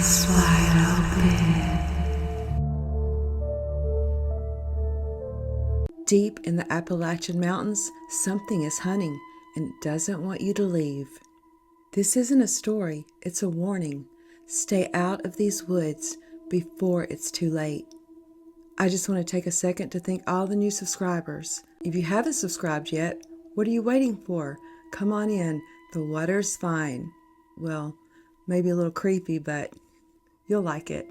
Eyes wide open. Deep in the Appalachian Mountains, something is hunting and doesn't want you to leave. This isn't a story, it's a warning. Stay out of these woods before it's too late. I just want to take a second to thank all the new subscribers. If you haven't subscribed yet, what are you waiting for? Come on in. The water's fine. Well, maybe a little creepy, but you'll like it.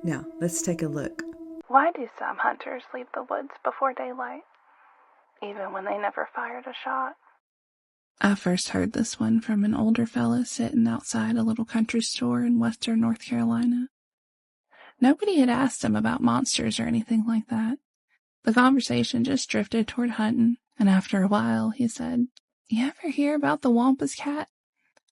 Now, let's take a look. Why do some hunters leave the woods before daylight, even when they never fired a shot? I first heard this one from an older fellow sitting outside a little country store in western North Carolina. Nobody had asked him about monsters or anything like that. The conversation just drifted toward hunting, and after a while he said, "You ever hear about the Wampus cat?"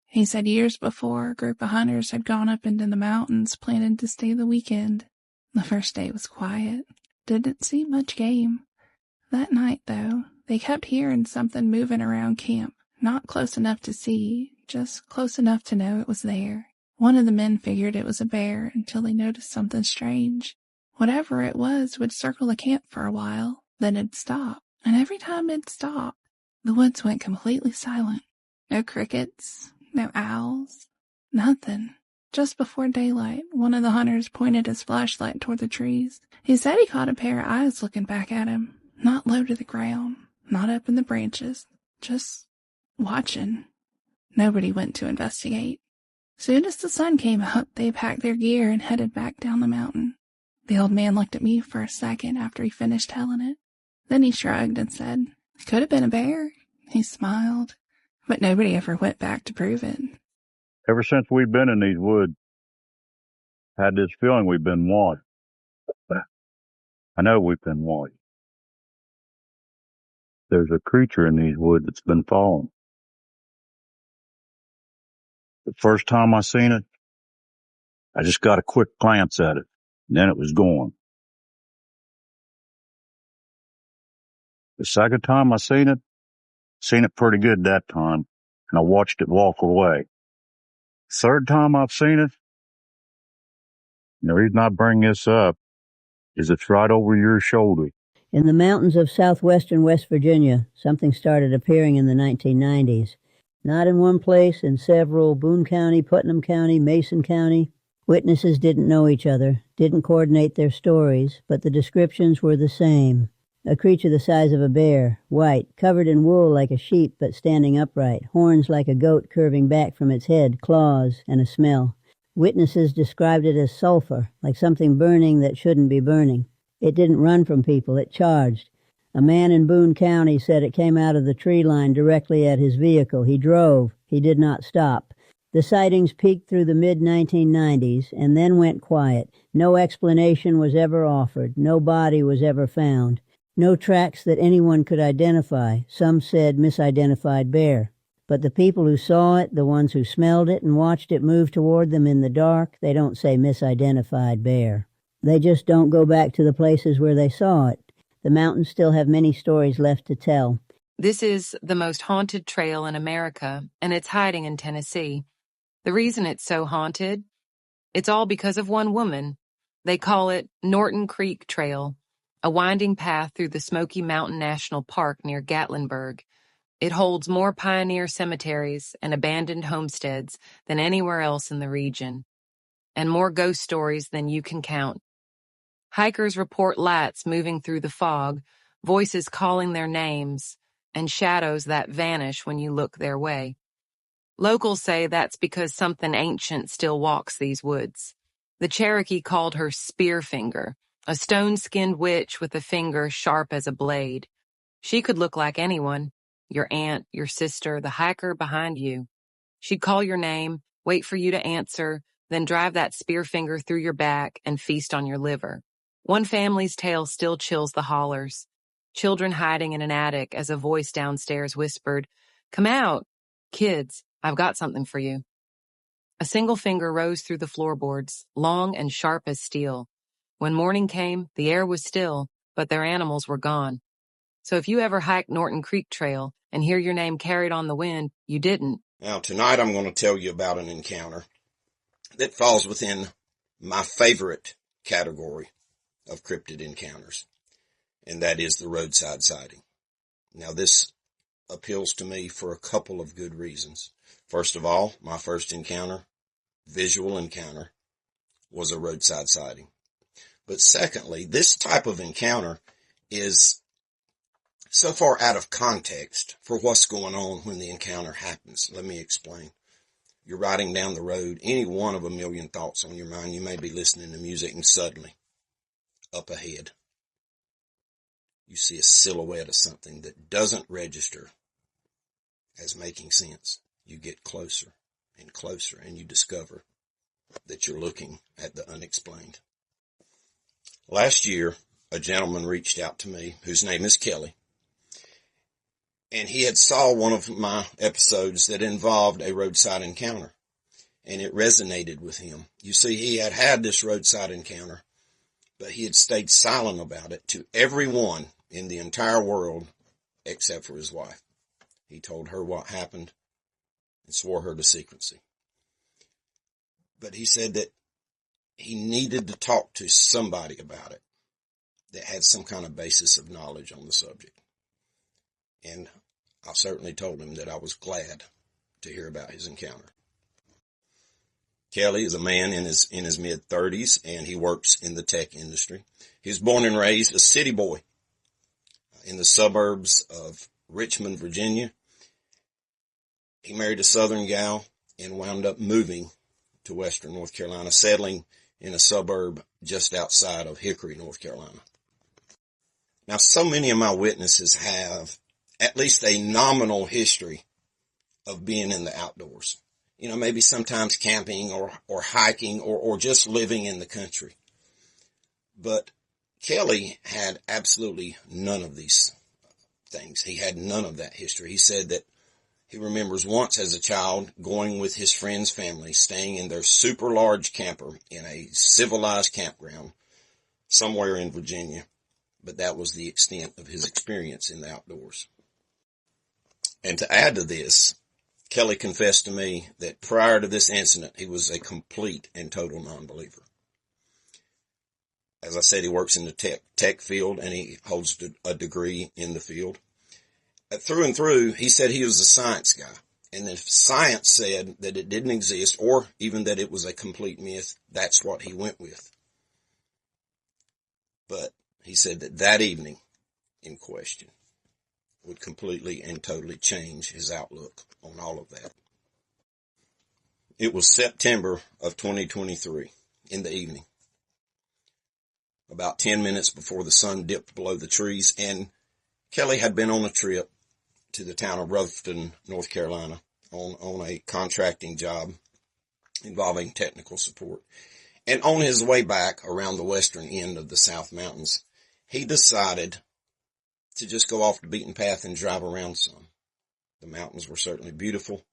He said years before, a group of hunters had gone up into the mountains planning to stay the weekend. The first day was quiet. Didn't see much game. That night, though, they kept hearing something moving around camp. Not close enough to see, just close enough to know it was there. One of the men figured it was a bear until he noticed something strange. Whatever it was would circle the camp for a while, then it'd stop. And every time it'd stop, the woods went completely silent. No crickets, no owls, nothing. Just before daylight, one of the hunters pointed his flashlight toward the trees. He said he caught a pair of eyes looking back at him, not low to the ground, not up in the branches, just watching. Nobody went to investigate. Soon as the sun came up, they packed their gear and headed back down the mountain. The old man looked at me for a second after he finished telling it. Then he shrugged and said, "It could have been a bear." He smiled, but nobody ever went back to prove it. Ever since we've been in these woods, I had this feeling we've been watched. I know we've been watched. There's a creature in these woods that's been following. The first time I seen it, I just got a quick glance at it, and then it was gone. The second time I seen it pretty good that time, and I watched it walk away. Third time I've seen it, and the reason I bring this up is it's right over your shoulder. In the mountains of southwestern West Virginia, something started appearing in the 1990s. Not in one place, in several: Boone County, Putnam County, Mason County. Witnesses didn't know each other, didn't coordinate their stories, but the descriptions were the same. A creature the size of a bear, white, covered in wool like a sheep but standing upright, horns like a goat curving back from its head, claws, and a smell. Witnesses described it as sulfur, like something burning that shouldn't be burning. It didn't run from people, it charged. A man in Boone County said it came out of the tree line directly at his vehicle. He drove. He did not stop. The sightings peaked through the mid-1990s and then went quiet. No explanation was ever offered. No body was ever found. No tracks that anyone could identify. Some said misidentified bear. But the people who saw it, the ones who smelled it and watched it move toward them in the dark, they don't say misidentified bear. They just don't go back to the places where they saw it. The mountains still have many stories left to tell. This is the most haunted trail in America, and it's hiding in Tennessee. The reason it's so haunted? It's all because of one woman. They call it Norton Creek Trail, a winding path through the Smoky Mountain National Park near Gatlinburg. It holds more pioneer cemeteries and abandoned homesteads than anywhere else in the region, and more ghost stories than you can count. Hikers report lights moving through the fog, voices calling their names, and shadows that vanish when you look their way. Locals say that's because something ancient still walks these woods. The Cherokee called her Spearfinger, a stone-skinned witch with a finger sharp as a blade. She could look like anyone, your aunt, your sister, the hiker behind you. She'd call your name, wait for you to answer, then drive that spearfinger through your back and feast on your liver. One family's tale still chills the hollers. Children hiding in an attic as a voice downstairs whispered, "Come out, kids, I've got something for you." A single finger rose through the floorboards, long and sharp as steel. When morning came, the air was still, but their animals were gone. So if you ever hiked Norton Creek Trail and hear your name carried on the wind, you didn't. Now, tonight I'm going to tell you about an encounter that falls within my favorite category of cryptid encounters, and that is the roadside sighting. Now, this appeals to me for a couple of good reasons. First of all, my first encounter, visual encounter, was a roadside sighting. But secondly, this type of encounter is so far out of context for what's going on when the encounter happens. Let me explain. You're riding down the road, any one of a million thoughts on your mind. You may be listening to music, and suddenly, up ahead, you see a silhouette of something that doesn't register as making sense. You get closer and closer, and you discover that you're looking at the unexplained. Last year, a gentleman reached out to me whose name is Kelly, and he had saw one of my episodes that involved a roadside encounter, and it resonated with him. You see, he had had this roadside encounter, but he had stayed silent about it to everyone in the entire world except for his wife. He told her what happened and swore her to secrecy. But he said that he needed to talk to somebody about it that had some kind of basis of knowledge on the subject. And I certainly told him that I was glad to hear about his encounter. Kelly is a man in his mid-30s, and he works in the tech industry. He was born and raised a city boy in the suburbs of Richmond, Virginia. He married a Southern gal and wound up moving to Western North Carolina, settling in a suburb just outside of Hickory, North Carolina. Now, so many of my witnesses have at least a nominal history of being in the outdoors. You know, maybe sometimes camping or hiking or just living in the country. But Kelly had absolutely none of these things. He had none of that history. He said that he remembers once as a child going with his friend's family, staying in their super large camper in a civilized campground somewhere in Virginia. But that was the extent of his experience in the outdoors. And to add to this, Kelly confessed to me that prior to this incident, he was a complete and total non-believer. As I said, he works in the tech field, and he holds a degree in the field. Through and through, he said he was a science guy. And if science said that it didn't exist, or even that it was a complete myth, that's what he went with. But he said that that evening in question would completely and totally change his outlook on all of that. It was September of 2023 in the evening, about 10 minutes before the sun dipped below the trees, and Kelly had been on a trip to the town of Rutherford, North Carolina, on a contracting job involving technical support. And on his way back around the western end of the South Mountains, he decided to just go off the beaten path and drive around some. The mountains were certainly beautiful.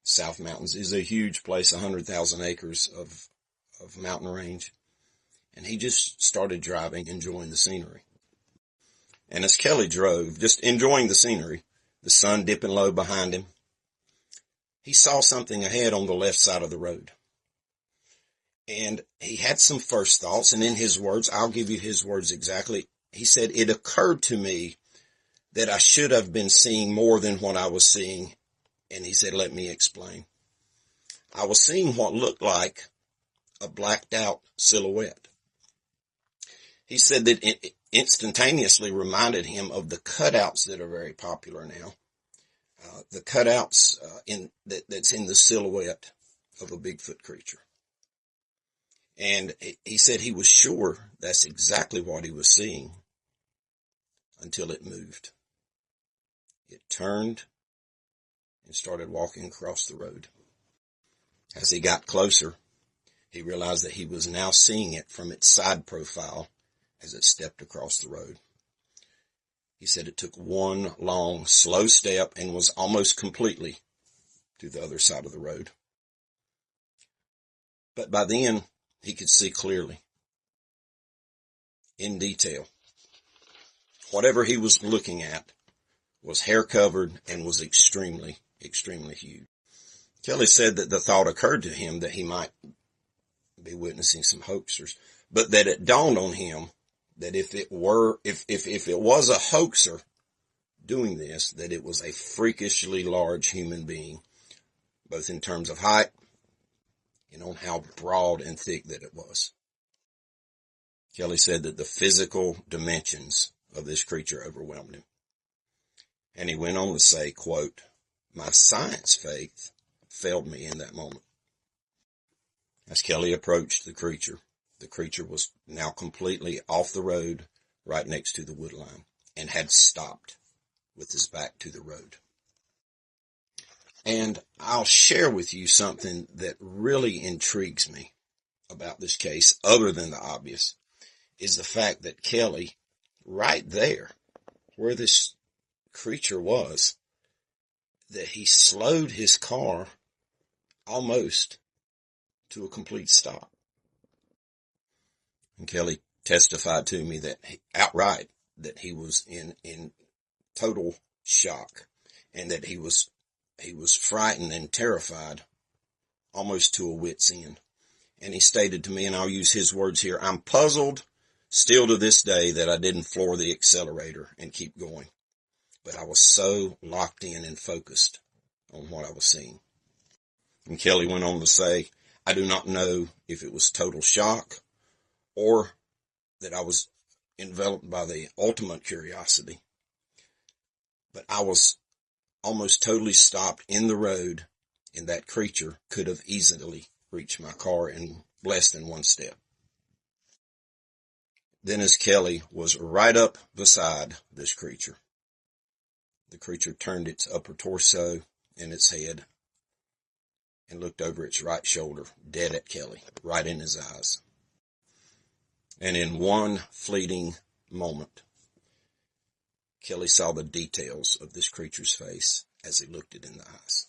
South Mountains is a huge place, 100,000 acres of mountain range. And he just started driving, enjoying the scenery. And as Kelly drove, just enjoying the scenery, the sun dipping low behind him, he saw something ahead on the left side of the road. And he had some first thoughts, and in his words, I'll give you his words exactly. He said, "It occurred to me that I should have been seeing more than what I was seeing." And he said, "Let me explain. I was seeing what looked like a blacked out silhouette." He said that it instantaneously reminded him of the cutouts that are very popular now. The cutouts that's in the silhouette of a Bigfoot creature. And he said he was sure that's exactly what he was seeing until it moved. It turned and started walking across the road. As he got closer, he realized that he was now seeing it from its side profile as it stepped across the road. He said it took one long, slow step and was almost completely to the other side of the road. But by then, he could see clearly, in detail. Whatever he was looking at was hair-covered and was extremely, extremely huge. Kelly said that the thought occurred to him that he might be witnessing some hoaxers, but that it dawned on him that if it was a hoaxer doing this, that it was a freakishly large human being, both in terms of height and on how broad and thick that it was. Kelly said that the physical dimensions of this creature overwhelmed him. And he went on to say, quote, "My science faith failed me in that moment." As Kelly approached the creature was now completely off the road right next to the wood line and had stopped with his back to the road. And I'll share with you something that really intrigues me about this case, other than the obvious, is the fact that Kelly, right there where this creature was, that he slowed his car almost to a complete stop. And Kelly testified to me that outright that he was in total shock, and that he was frightened and terrified almost to a wit's end. And he stated to me, and I'll use his words here, "I'm puzzled still to this day that I didn't floor the accelerator and keep going. But I was so locked in and focused on what I was seeing." And Kelly went on to say, "I do not know if it was total shock or that I was enveloped by the ultimate curiosity, but I was almost totally stopped in the road, and that creature could have easily reached my car in less than one step." Then as Kelly was right up beside this creature, the creature turned its upper torso and its head and looked over its right shoulder, dead at Kelly, right in his eyes. And in one fleeting moment, Kelly saw the details of this creature's face as he looked it in the eyes.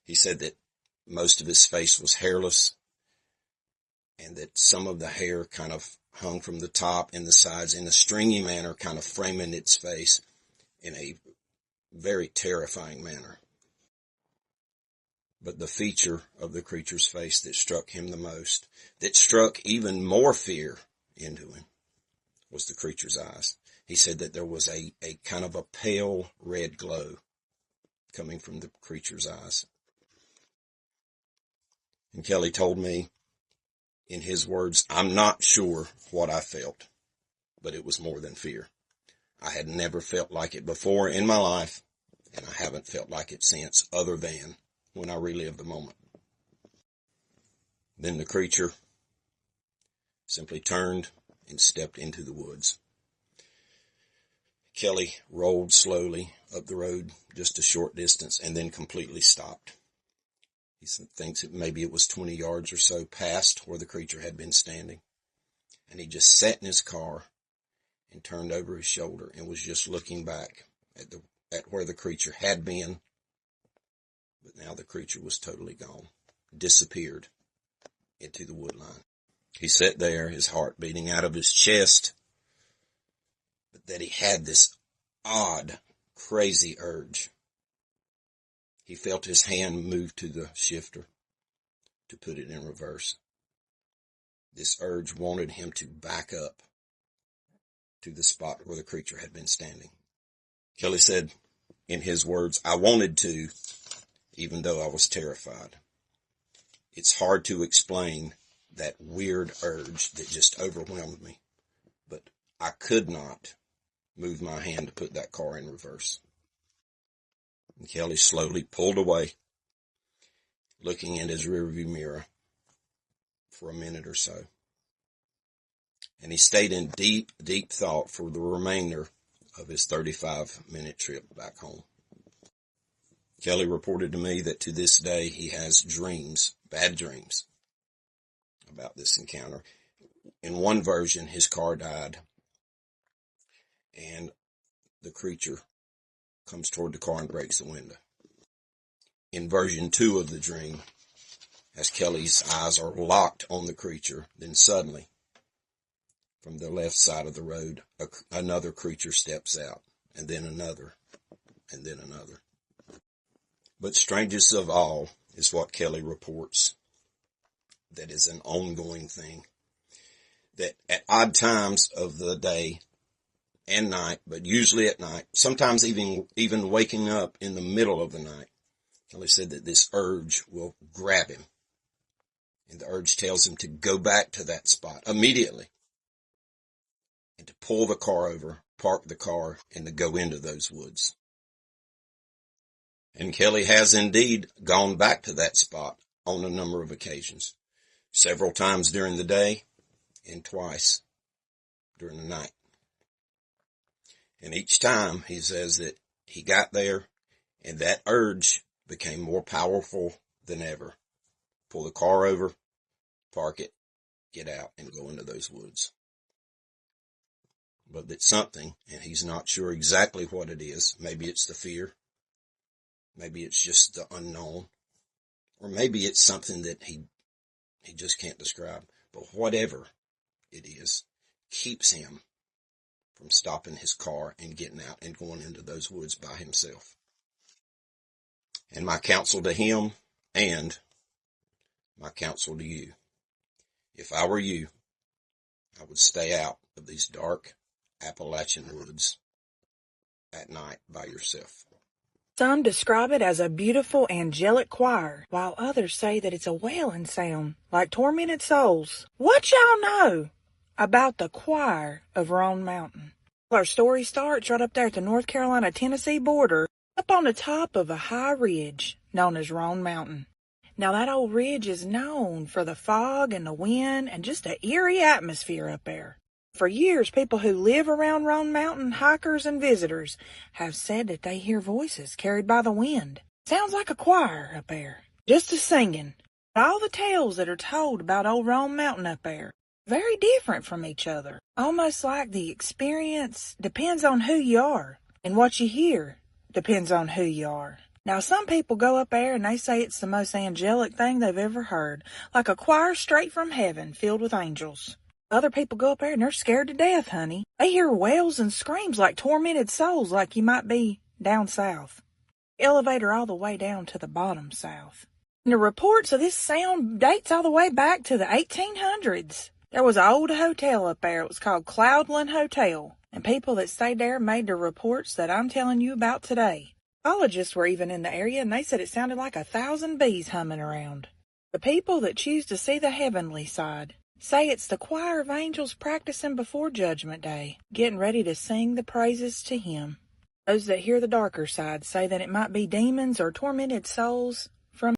He said that most of his face was hairless, and that some of the hair kind of hung from the top and the sides in a stringy manner, kind of framing its face in a very terrifying manner. But the feature of the creature's face that struck him the most, that struck even more fear into him, was the creature's eyes. He said that there was a kind of a pale red glow coming from the creature's eyes. And Kelly told me, in his words, "I'm not sure what I felt, but it was more than fear. I had never felt like it before in my life, and I haven't felt like it since, other than when I relived the moment." Then the creature simply turned and stepped into the woods. Kelly rolled slowly up the road just a short distance and then completely stopped. He thinks maybe it was 20 yards or so past where the creature had been standing. And he just sat in his car and turned over his shoulder and was just looking back at where the creature had been. But now the creature was totally gone, disappeared into the woodline. He sat there, his heart beating out of his chest, but that he had this odd, crazy urge. He felt his hand move to the shifter to put it in reverse. This urge wanted him to back up to the spot where the creature had been standing. Kelly said, in his words, "I wanted to, even though I was terrified. It's hard to explain that weird urge that just overwhelmed me, but I could not move my hand to put that car in reverse." And Kelly slowly pulled away, looking in his rearview mirror for a minute or so. And he stayed in deep, deep thought for the remainder of his 35-minute trip back home. Kelly reported to me that to this day he has dreams, bad dreams, about this encounter. In one version, his car died, and the creature comes toward the car and breaks the window. In version 2 of the dream, as Kelly's eyes are locked on the creature, then suddenly, from the left side of the road, another creature steps out, and then another, and then another. But strangest of all is what Kelly reports that is an ongoing thing, that at odd times of the day and night, but usually at night, sometimes even waking up in the middle of the night, Kelly said that this urge will grab him. And the urge tells him to go back to that spot immediately and to pull the car over, park the car, and to go into those woods. And Kelly has indeed gone back to that spot on a number of occasions, several times during the day and twice during the night. And each time he says that he got there and that urge became more powerful than ever. Pull the car over, park it, get out, and go into those woods. But it's something, and he's not sure exactly what it is. Maybe it's the fear. Maybe it's just the unknown. Or maybe it's something that he just can't describe. But whatever it is, keeps him from stopping his car and getting out and going into those woods by himself. And my counsel to him and my counsel to you, if I were you, I would stay out of these dark Appalachian woods at night by yourself. Some describe it as a beautiful angelic choir, while others say that it's a wailing sound, like tormented souls. What y'all know about the choir of Roan Mountain? Our story starts right up there at the North Carolina-Tennessee border, up on the top of a high ridge known as Roan Mountain. Now that old ridge is known for the fog and the wind and just an eerie atmosphere up there. For years, people who live around Roan Mountain, hikers and visitors, have said that they hear voices carried by the wind. Sounds like a choir up there, just a singing. All the tales that are told about old Roan Mountain up there, very different from each other. Almost like the experience depends on who you are, and what you hear depends on who you are. Now, some people go up there and they say it's the most angelic thing they've ever heard, like a choir straight from heaven filled with angels. Other people go up there and they're scared to death, honey. They hear wails and screams like tormented souls, like you might be down south. Elevator all the way down to the bottom south. And the reports of this sound dates all the way back to the 1800s. There was an old hotel up there. It was called Cloudland Hotel. And people that stayed there made the reports that I'm telling you about today. Biologists were even in the area, and they said it sounded like 1,000 bees humming around. The people that choose to see the heavenly side say it's the choir of angels practicing before Judgment Day, getting ready to sing the praises to Him. Those that hear the darker side say that it might be demons or tormented souls from...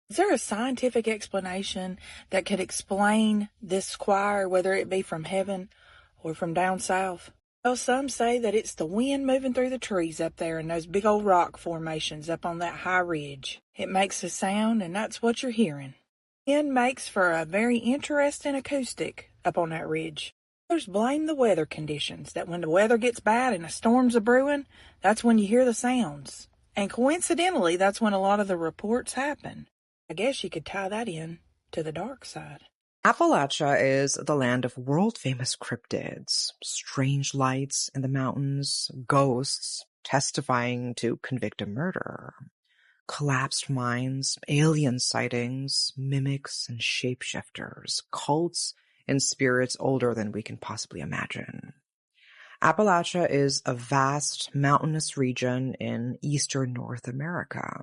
Is there a scientific explanation that could explain this choir, whether it be from heaven or from down south? Well, some say that it's the wind moving through the trees up there in those big old rock formations up on that high ridge. It makes a sound, and that's what you're hearing. Wind makes for a very interesting acoustic up on that ridge. Others blame the weather conditions, that when the weather gets bad and the storms are brewing, that's when you hear the sounds. And coincidentally, that's when a lot of the reports happen. I guess you could tie that in to the dark side. Appalachia is the land of world-famous cryptids, strange lights in the mountains, ghosts testifying to convict a murderer, collapsed mines, alien sightings, mimics and shapeshifters, cults, and spirits older than we can possibly imagine. Appalachia is a vast mountainous region in eastern North America.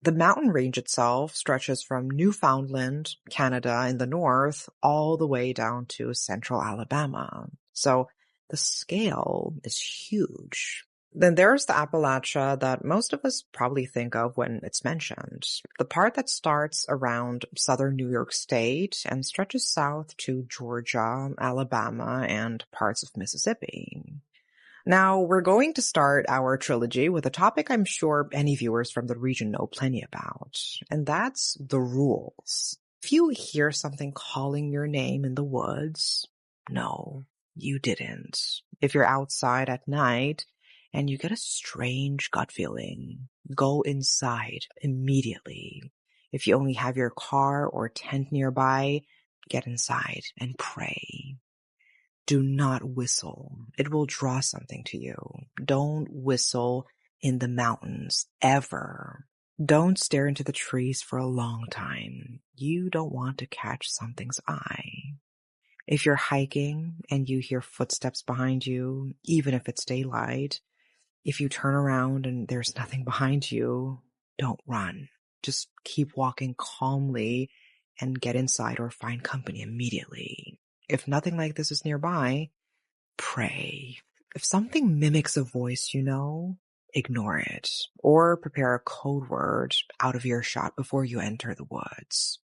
The mountain range itself stretches from Newfoundland, Canada in the north, all the way down to central Alabama. So the scale is huge. Then there's the Appalachia that most of us probably think of when it's mentioned. The part that starts around southern New York State and stretches south to Georgia, Alabama, and parts of Mississippi. Now, we're going to start our trilogy with a topic I'm sure any viewers from the region know plenty about, and that's the rules. If you hear something calling your name in the woods, no, you didn't. If you're outside at night and you get a strange gut feeling, go inside immediately. If you only have your car or tent nearby, get inside and pray. Do not whistle. It will draw something to you. Don't whistle in the mountains, ever. Don't stare into the trees for a long time. You don't want to catch something's eye. If you're hiking and you hear footsteps behind you, even if it's daylight, if you turn around and there's nothing behind you, don't run. Just keep walking calmly and get inside or find company immediately. If nothing like this is nearby, pray. If something mimics a voice you know, ignore it, or prepare a code word out of earshot before you enter the woods.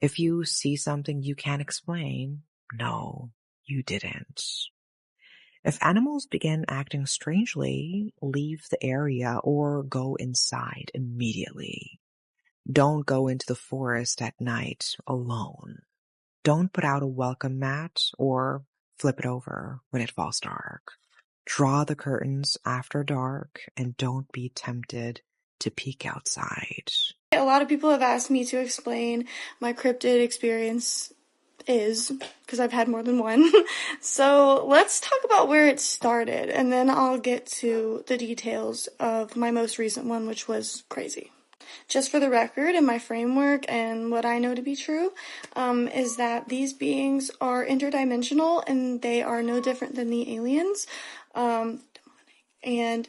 If you see something you can't explain, no, you didn't. If animals begin acting strangely, leave the area or go inside immediately. Don't go into the forest at night alone. Don't put out a welcome mat or flip it over when it falls dark. Draw the curtains after dark and don't be tempted to peek outside. A lot of people have asked me to explain my cryptid experience because I've had more than one. So let's talk about where it started, and then I'll get to the details of my most recent one, which was crazy. Just for the record, and my framework and what I know to be true, is that these beings are interdimensional and they are no different than the aliens, and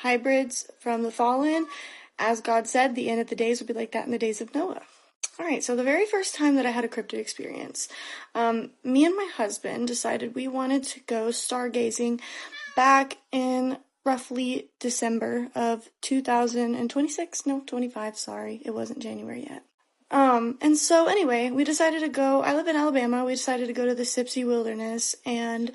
hybrids from the fallen. As God said, the end of the days will be like that in the days of Noah. Alright, so the very first time that I had a cryptid experience, me and my husband decided we wanted to go stargazing back in roughly December of 2026. No, 25, sorry. It wasn't January yet. And so anyway, we decided to go, I live in Alabama, we decided to go to the Sipsey Wilderness, and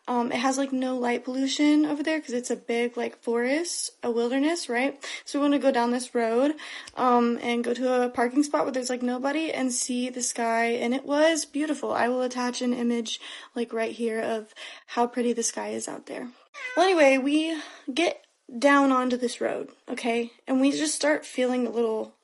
it has like no light pollution over there because it's a big like forest, a wilderness, right? So we want to go down this road, and go to a parking spot where there's like nobody and see the sky, and it was beautiful. I will attach an image like right here of how pretty the sky is out there. Well, anyway, we get down onto this road, okay? And we just start feeling a little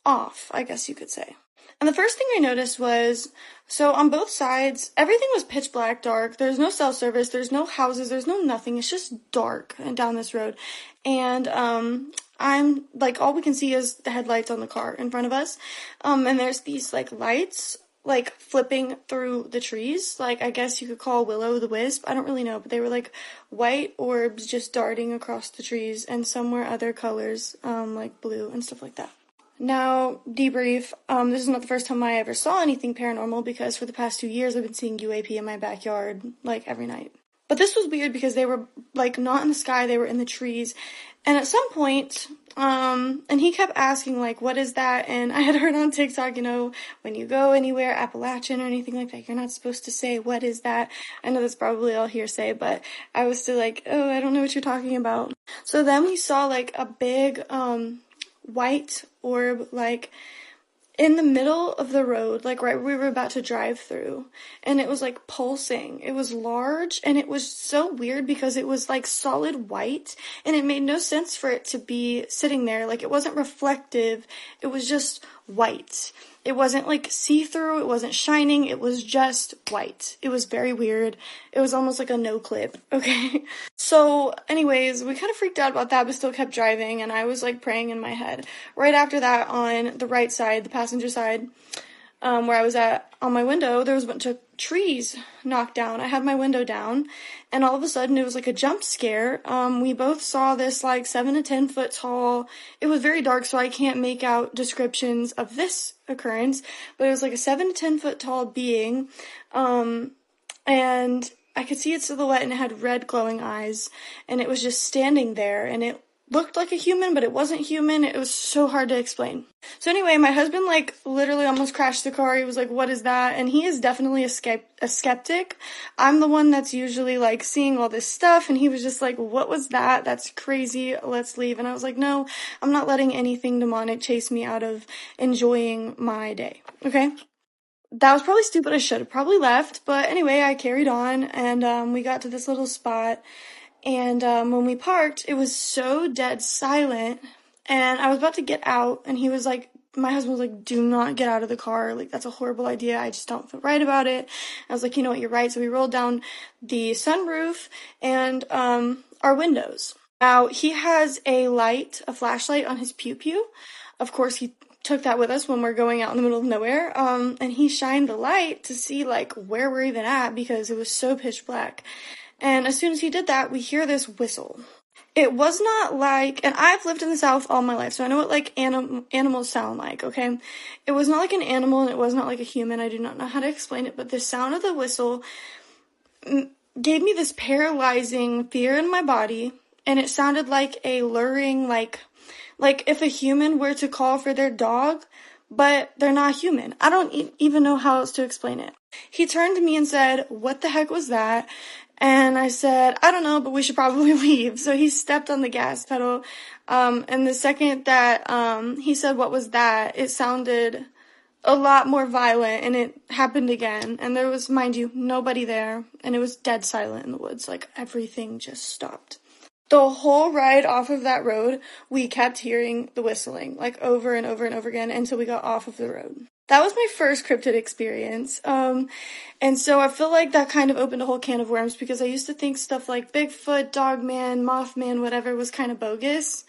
off, I guess you could say. And the first thing I noticed was, so on both sides, everything was pitch black dark. There's no cell service, there's no houses, there's no nothing. It's just dark down this road. And I'm like, all we can see is the headlights on the car in front of us. And there's these like lights like flipping through the trees, like I guess you could call will-o'-the-wisp. I don't really know, but they were like white orbs just darting across the trees, and some were other colors, like blue and stuff like that. Now, debrief, this is not the first time I ever saw anything paranormal, because for the past 2 years I've been seeing UAP in my backyard, like, every night. But this was weird because they were, like, not in the sky, they were in the trees. And at some point, and he kept asking, like, what is that? And I had heard on TikTok, you know, when you go anywhere, Appalachian or anything like that, you're not supposed to say, what is that? I know that's probably all hearsay, but I was still like, oh, I don't know what you're talking about. So then we saw, like, a big, white orb, like, in the middle of the road, like right where we were about to drive through, and it was like pulsing. It was large, and it was so weird because it was like solid white, and it made no sense for it to be sitting there. Like, it wasn't reflective, it was just white. It wasn't like see-through, it wasn't shining, it was just white. It was very weird. It was almost like a no clip, okay? So, anyways, we kind of freaked out about that, but still kept driving, and I was like praying in my head. Right after that, on the right side, the passenger side, where I was at, on my window, there was a bunch of trees knocked down. I had my window down, and all of a sudden it was like a jump scare. We both saw this like 7 to 10 foot tall, it was very dark, so I can't make out descriptions of this occurrence, but it was like a 7 to 10 foot tall being, and I could see its silhouette, and it had red glowing eyes, and it was just standing there, and it looked like a human, but it wasn't human. It was so hard to explain. So anyway, my husband, like, literally almost crashed the car. He was like, what is that? And he is definitely a skeptic. I'm the one that's usually, like, seeing all this stuff, and he was just like, what was that? That's crazy. Let's leave. And I was like, no, I'm not letting anything demonic chase me out of enjoying my day. Okay? That was probably stupid. I should have probably left. But anyway, I carried on, and we got to this little spot. And when we parked, it was so dead silent, and I was about to get out, and he was like, my husband was like, do not get out of the car, like, that's a horrible idea, I just don't feel right about it. I was like, you know what, you're right. So we rolled down the sunroof and our windows. Now, he has a flashlight on his pew-pew. Of course, he took that with us when we're going out in the middle of nowhere, and he shined the light to see, like, where we're even at because it was so pitch black. And as soon as he did that, we hear this whistle. It was not like, and I've lived in the South all my life, so I know what, like, animals sound like, okay? It was not like an animal, and it was not like a human. I do not know how to explain it, but the sound of the whistle gave me this paralyzing fear in my body, and it sounded like a luring, like if a human were to call for their dog, but they're not human. I don't even know how else to explain it. He turned to me and said, "What the heck was that?" And I said, "I don't know, but we should probably leave." So he stepped on the gas pedal, and the second that he said, "What was that?" it sounded a lot more violent, and it happened again. And there was, mind you, nobody there, and it was dead silent in the woods. Like, everything just stopped. The whole ride off of that road, we kept hearing the whistling, like, over and over and over again until we got off of the road. That was my first cryptid experience, and so I feel like that kind of opened a whole can of worms because I used to think stuff like Bigfoot, Dogman, Mothman, whatever was kind of bogus,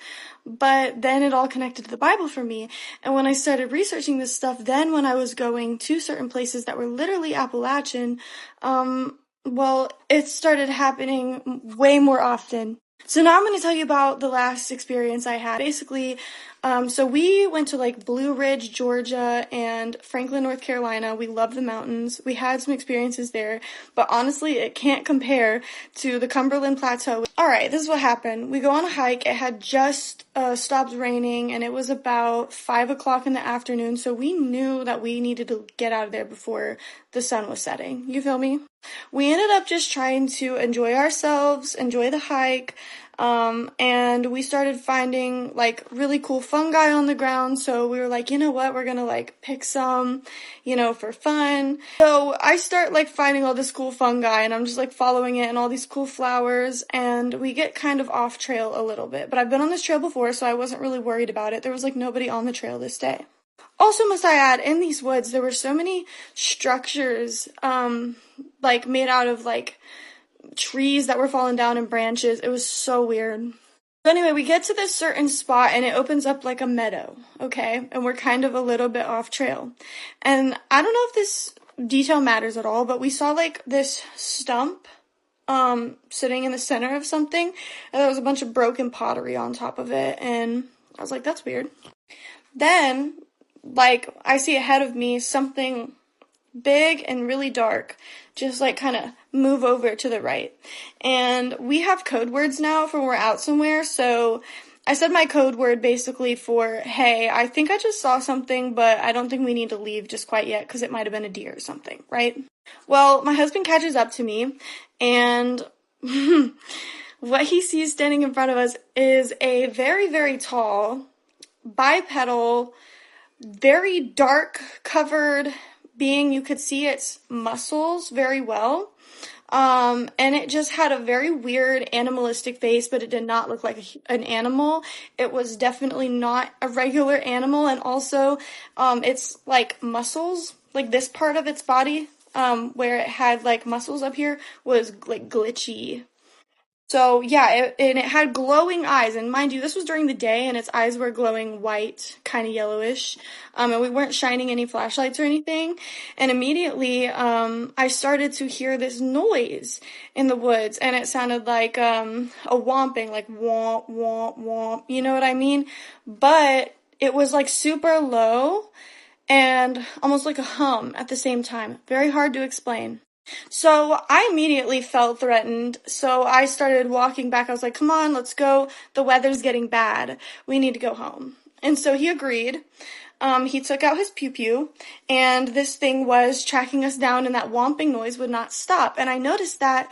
but then it all connected to the Bible for me, and when I started researching this stuff, then when I was going to certain places that were literally Appalachian, well, it started happening way more often. So now I'm going to tell you about the last experience I had. Basically, so we went to like Blue Ridge, Georgia, and Franklin, North Carolina. We love the mountains. We had some experiences there, but honestly, it can't compare to the Cumberland Plateau. All right, this is what happened. We go on a hike. It had just stopped raining, and it was about 5 o'clock in the afternoon, so we knew that we needed to get out of there before the sun was setting. You feel me? We ended up just trying to enjoy ourselves, enjoy the hike, and we started finding, like, really cool fungi on the ground, so we were like, you know what, we're gonna, like, pick some, you know, for fun. So I start, like, finding all this cool fungi, and I'm just, like, following it, and all these cool flowers, and we get kind of off trail a little bit, but I've been on this trail before, so I wasn't really worried about it. There was, like, nobody on the trail this day. Also, must I add, in these woods, there were so many structures, like, made out of, like, trees that were falling down and branches. It was so weird. So anyway, we get to this certain spot, and it opens up like a meadow, okay? And we're kind of a little bit off trail. And I don't know if this detail matters at all, but we saw, like, this stump, sitting in the center of something, and there was a bunch of broken pottery on top of it, and I was like, that's weird. Then, like, I see ahead of me something big and really dark, just, like, kind of move over to the right. And we have code words now for when we're out somewhere, so I said my code word basically for, hey, I think I just saw something, but I don't think we need to leave just quite yet, because it might have been a deer or something, right? Well, my husband catches up to me, and what he sees standing in front of us is a very, very tall, bipedal, very dark covered being. You could see its muscles very well. And it just had a very weird animalistic face, but it did not look like an animal. It was definitely not a regular animal. And also, its like muscles, like this part of its body, where it had like muscles up here, was like glitchy. So yeah, it had glowing eyes, and mind you, this was during the day, and its eyes were glowing white, kind of yellowish, and we weren't shining any flashlights or anything, and immediately, I started to hear this noise in the woods, and it sounded like, a whomping, like womp, womp, womp, you know what I mean? But it was like super low, and almost like a hum at the same time. Very hard to explain. So I immediately felt threatened, so I started walking back. I was like, come on, let's go. The weather's getting bad. We need to go home. And so he agreed. He took out his pew-pew, and this thing was tracking us down, and that whomping noise would not stop. And I noticed that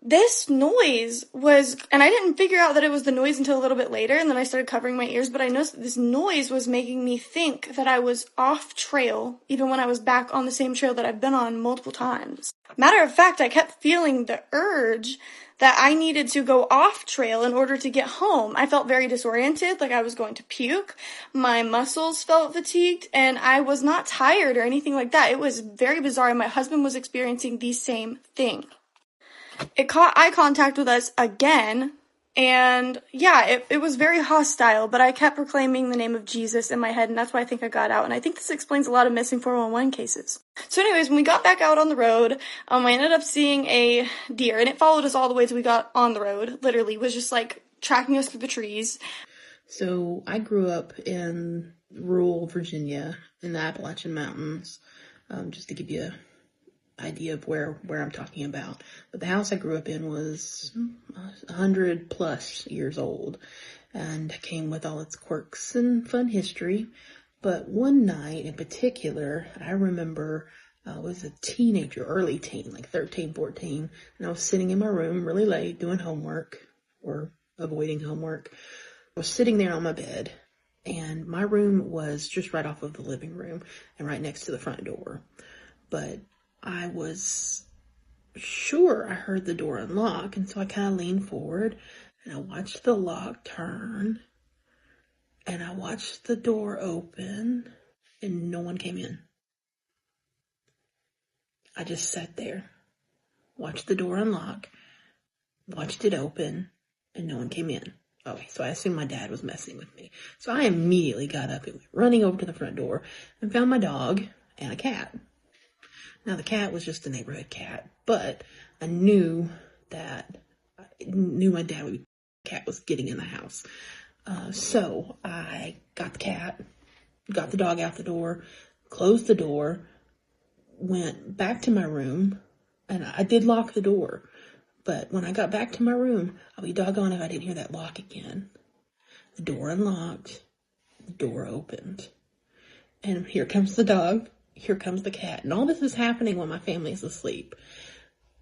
this noise was, and I didn't figure out that it was the noise until a little bit later, and then I started covering my ears, but I noticed that this noise was making me think that I was off trail, even when I was back on the same trail that I've been on multiple times. Matter of fact, I kept feeling the urge that I needed to go off trail in order to get home. I felt very disoriented, like I was going to puke. My muscles felt fatigued, and I was not tired or anything like that. It was very bizarre, and my husband was experiencing the same thing. It caught eye contact with us again, And yeah, it was very hostile, but I kept proclaiming the name of Jesus in my head, and that's why I think I got out. And I think this explains a lot of missing 411 cases. So anyways, when we got back out on the road, I ended up seeing a deer, and it followed us all the way till we got on the road. Literally, was just like tracking us through the trees. So I grew up in rural Virginia in the Appalachian Mountains, just to give you an idea of where I'm talking about. But the house I grew up in was 100 plus years old and came with all its quirks and fun history. But one night in particular, I remember I was a teenager, early teen, like 13, 14, and I was sitting in my room really late doing homework or avoiding homework. I was sitting there on my bed, and my room was just right off of the living room and right next to the front door. But I was sure I heard the door unlock, and so I kind of leaned forward, and I watched the lock turn, and I watched the door open, and no one came in. I just sat there, watched the door unlock, watched it open, and no one came in. Okay, so I assumed my dad was messing with me. So I immediately got up and went running over to the front door and found my dog and a cat. Now, the cat was just a neighborhood cat, but I knew my cat was getting in the house. So I got the cat, got the dog out the door, closed the door, went back to my room, and I did lock the door. But when I got back to my room, I'll be doggone if I didn't hear that lock again. The door unlocked, the door opened, and here comes the dog, here comes the cat, and all this is happening when my family is asleep.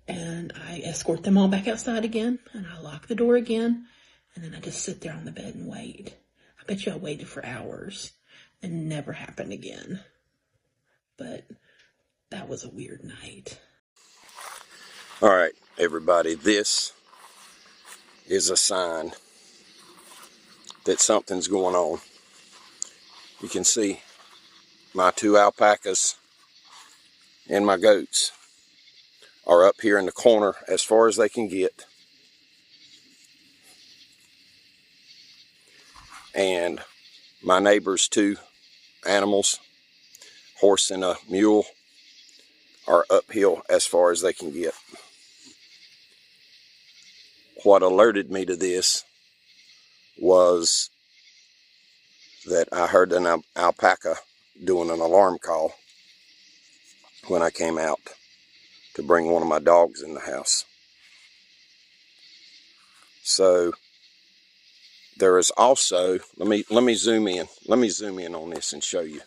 And I escort them all back outside again, and I lock the door again, and then I just sit there on the bed and wait. I bet you I waited for hours, and it never happened again. But that was a weird night. All right, everybody, this is a sign that something's going on. You can see my 2 alpacas and my goats are up here in the corner as far as they can get. And my neighbor's 2 animals, horse and a mule, are uphill as far as they can get. What alerted me to this was that I heard an alpaca doing an alarm call when I came out to bring one of my dogs in the house. So there is also, let me zoom in. Let me zoom in on this and show you.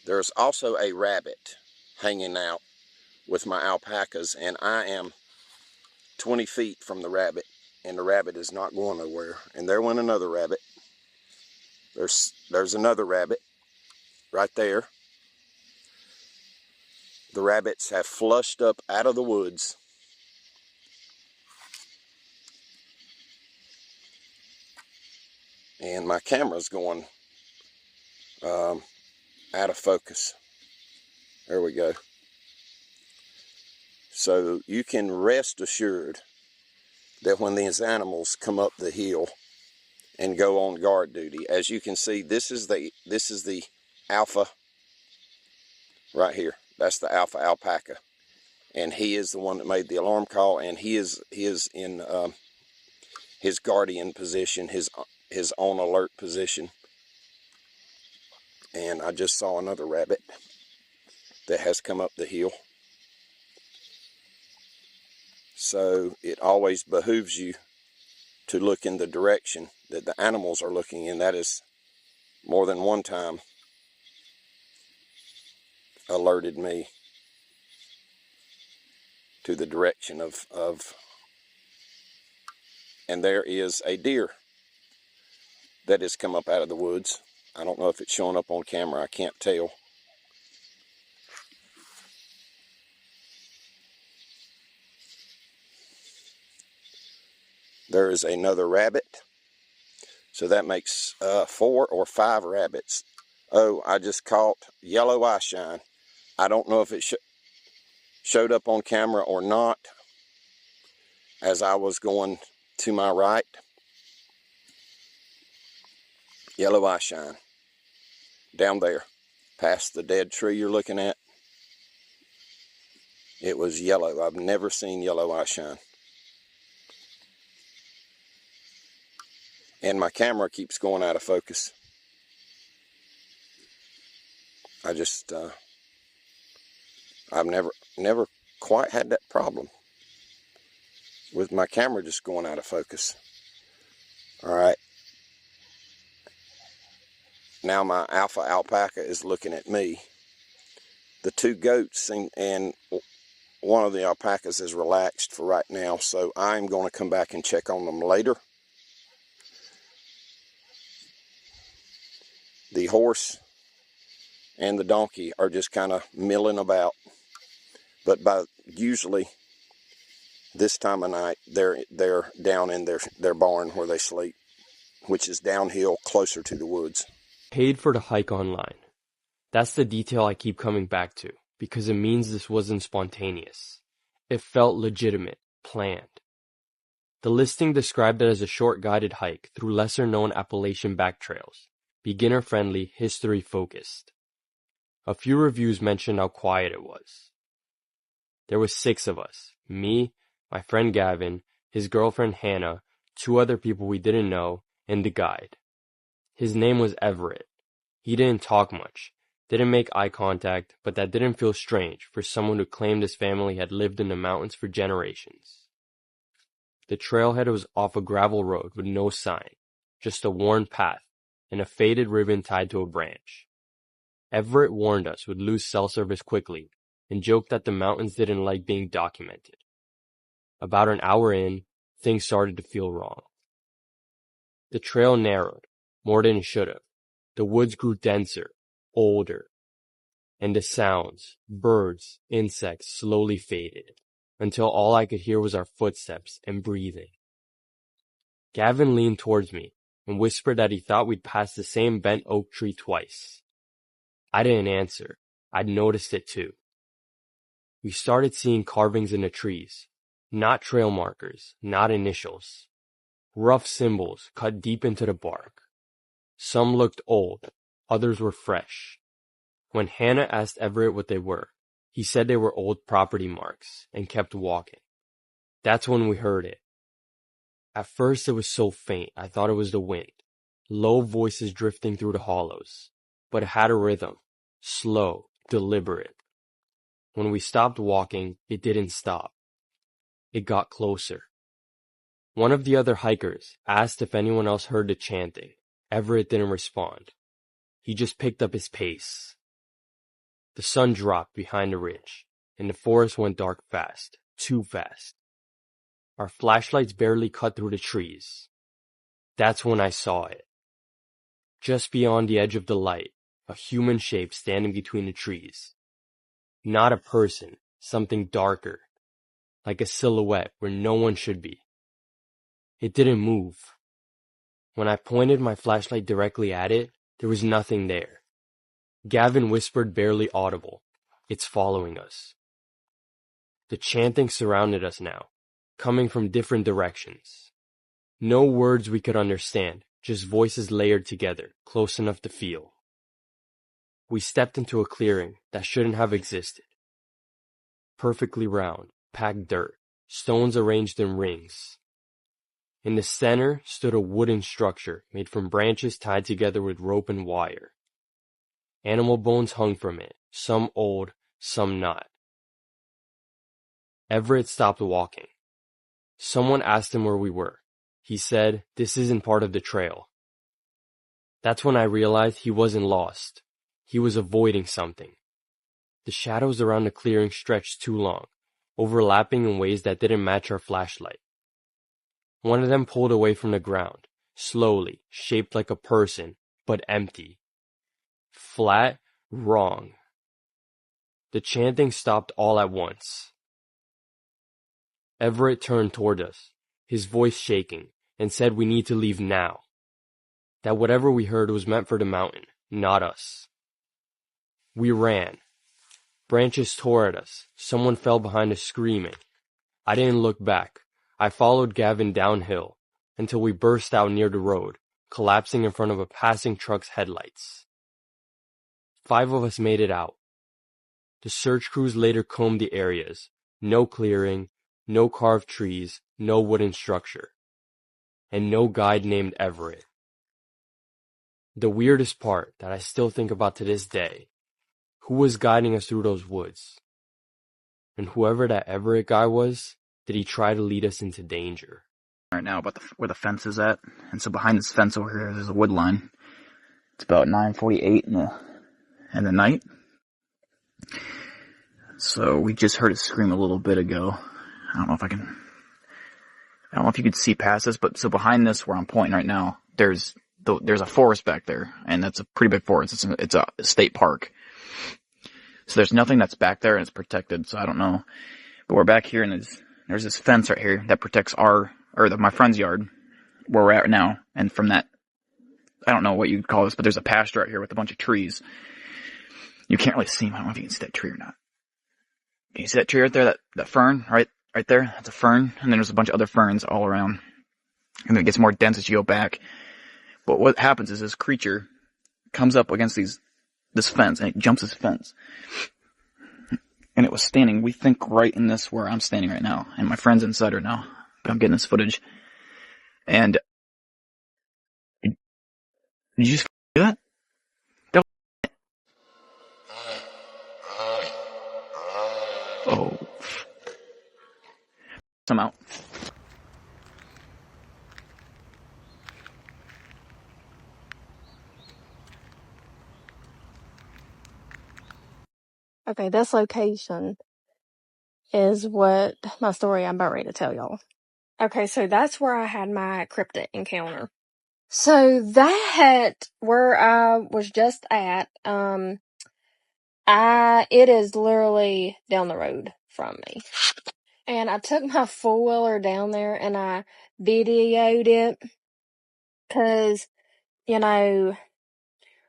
There's also a rabbit hanging out with my alpacas, and I am 20 feet from the rabbit, and the rabbit is not going nowhere. And there went another rabbit. There's another rabbit right there. The rabbits have flushed up out of the woods. And my camera's going out of focus. There we go. So you can rest assured that when these animals come up the hill and go on guard duty, as you can see, this is the alpha right here. That's the alpha alpaca, and he is the one that made the alarm call, and he is in his guardian position, his on alert position. And I just saw another rabbit that has come up the hill. So it always behooves you to look in the direction that the animals are looking in. That is more than one time alerted me to the direction of and there is a deer that has come up out of the woods. I don't know if it's showing up on camera. I can't tell. There is another rabbit. So that makes 4 or 5 rabbits. Oh, I just caught yellow eyeshine. I don't know if it showed up on camera or not as I was going to my right, yellow eye shine. Down there, past the dead tree you're looking at, it was yellow. I've never seen yellow eye shine. And my camera keeps going out of focus. I've never quite had that problem with my camera just going out of focus. All right. Now my alpha alpaca is looking at me. The two goats and one of the alpacas is relaxed for right now, so I'm going to come back and check on them later. The horse and the donkey are just kind of milling about, but usually this time of night they're down in their barn where they sleep, which is downhill closer to the woods. Paid for the hike online. That's the detail I keep coming back to, because it means this wasn't spontaneous. It felt legitimate, planned. The listing described it as a short guided hike through lesser-known Appalachian backtrails, beginner-friendly, history-focused. A few reviews mentioned how quiet it was. There was 6 of us, me, my friend Gavin, his girlfriend Hannah, 2 other people we didn't know, and the guide. His name was Everett. He didn't talk much, didn't make eye contact, but that didn't feel strange for someone who claimed his family had lived in the mountains for generations. The trailhead was off a gravel road with no sign, just a worn path and a faded ribbon tied to a branch. Everett warned us we'd lose cell service quickly and joked that the mountains didn't like being documented. About an hour in, things started to feel wrong. The trail narrowed, more than it should have. The woods grew denser, older, and the sounds, birds, insects, slowly faded, until all I could hear was our footsteps and breathing. Gavin leaned towards me and whispered that he thought we'd passed the same bent oak tree twice. I didn't answer. I'd noticed it too. We started seeing carvings in the trees, not trail markers, not initials. Rough symbols cut deep into the bark. Some looked old, others were fresh. When Hannah asked Everett what they were, he said they were old property marks and kept walking. That's when we heard it. At first it was so faint I thought it was the wind, low voices drifting through the hollows, but it had a rhythm, slow, deliberate. When we stopped walking, it didn't stop. It got closer. One of the other hikers asked if anyone else heard the chanting. Everett didn't respond. He just picked up his pace. The sun dropped behind the ridge, and the forest went dark fast, too fast. Our flashlights barely cut through the trees. That's when I saw it. Just beyond the edge of the light, a human shape standing between the trees. Not a person, something darker, like a silhouette where no one should be. It didn't move. When I pointed my flashlight directly at it, there was nothing there. Gavin whispered, barely audible, "It's following us." The chanting surrounded us now, coming from different directions. No words we could understand, just voices layered together, close enough to feel. We stepped into a clearing that shouldn't have existed. Perfectly round, packed dirt, stones arranged in rings. In the center stood a wooden structure made from branches tied together with rope and wire. Animal bones hung from it, some old, some not. Everett stopped walking. Someone asked him where we were. He said, "This isn't part of the trail." That's when I realized he wasn't lost. He was avoiding something. The shadows around the clearing stretched too long, overlapping in ways that didn't match our flashlight. One of them pulled away from the ground, slowly, shaped like a person, but empty. Flat, wrong. The chanting stopped all at once. Everett turned toward us, his voice shaking, and said we need to leave now. That whatever we heard was meant for the mountain, not us. We ran. Branches tore at us. Someone fell behind us screaming. I didn't look back. I followed Gavin downhill until we burst out near the road, collapsing in front of a passing truck's headlights. 5 of us made it out. The search crews later combed the areas. No clearing, no carved trees, no wooden structure, and no guide named Everett. The weirdest part that I still think about to this day, who was guiding us through those woods? And whoever that Everett guy was, did he try to lead us into danger? Right now about where the fence is at, and so behind this fence over here there's a wood line. It's about 9:48 in the night. So we just heard it scream a little bit ago. I don't know if you could see past this, but so behind this where I'm pointing right now, there's a forest back there, and that's a pretty big forest. It's a state park. So there's nothing that's back there, and it's protected, so I don't know. But we're back here, and there's this fence right here that protects my friend's yard, where we're at now. And from that, I don't know what you'd call this, but there's a pasture right here with a bunch of trees. You can't really see them. I don't know if you can see that tree or not. Can you see that tree right there? That fern right there? That's a fern. And then there's a bunch of other ferns all around. And then it gets more dense as you go back. But what happens is this creature comes up against this fence, and it jumps this fence. And it was standing, we think, right in this where I'm standing right now. And my friend's inside right now. But I'm getting this footage. And did you just do that? Oh. I'm out. Okay, this location is what my story I'm about ready to tell y'all. Okay, so that's where I had my cryptid encounter. So that, where I was just at, it is literally down the road from me. And I took my four-wheeler down there and I videoed it. 'Cause,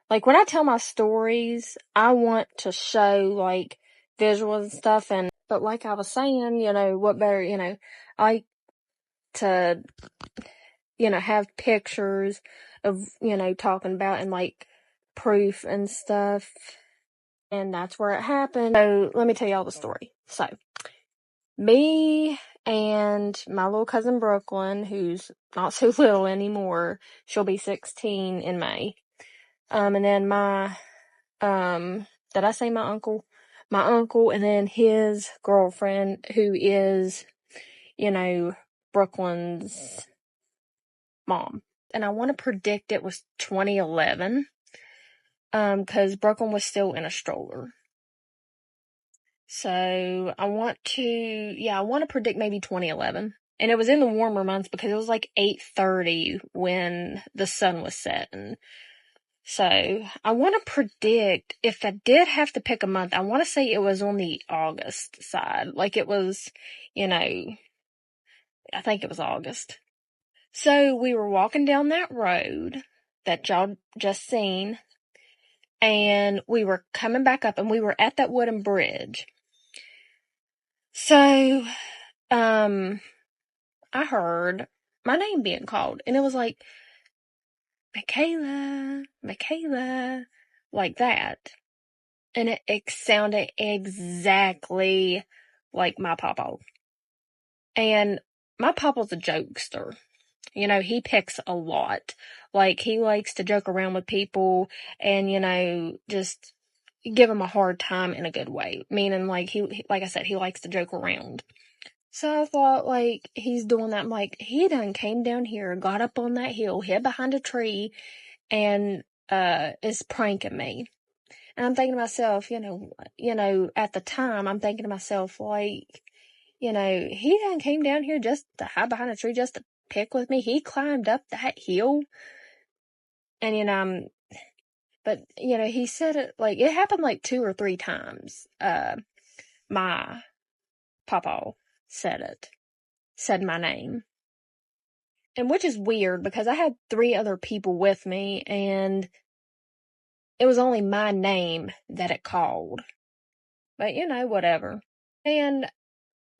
like when I tell my stories, I want to show like visuals and stuff, but like I was saying, what better, I like to, have pictures of, talking about and like proof and stuff. And that's where it happened. So let me tell y'all the story. So me and my little cousin Brooklyn, who's not so little anymore, she'll be 16 in May. And then did I say my uncle? My uncle, and then his girlfriend, who is, Brooklyn's mom. And I want to predict it was 2011, cause Brooklyn was still in a stroller. So I want to predict maybe 2011. And it was in the warmer months because it was like 8:30 when the sun was setting. So I want to predict, if I did have to pick a month, I want to say it was on the August side. Like it was, I think it was August. So we were walking down that road that y'all just seen, and we were coming back up, and we were at that wooden bridge. So, I heard my name being called, and it was like, Michaela, like that. And it sounded exactly like my papa. And my papa's a jokester. He picks a lot. Like, he likes to joke around with people and, just give them a hard time in a good way. Meaning, like, like I said, he likes to joke around. So I thought, like, he's doing that. I'm like, he done came down here, got up on that hill, hid behind a tree, and, is pranking me. And I'm thinking to myself, at the time, I'm thinking to myself, like, he done came down here just to hide behind a tree, just to pick with me. He climbed up that hill. And, but, he said it, like, it happened like 2 or 3 times. My papa said my name. And which is weird because I had 3 other people with me, and it was only my name that it called. But, whatever. And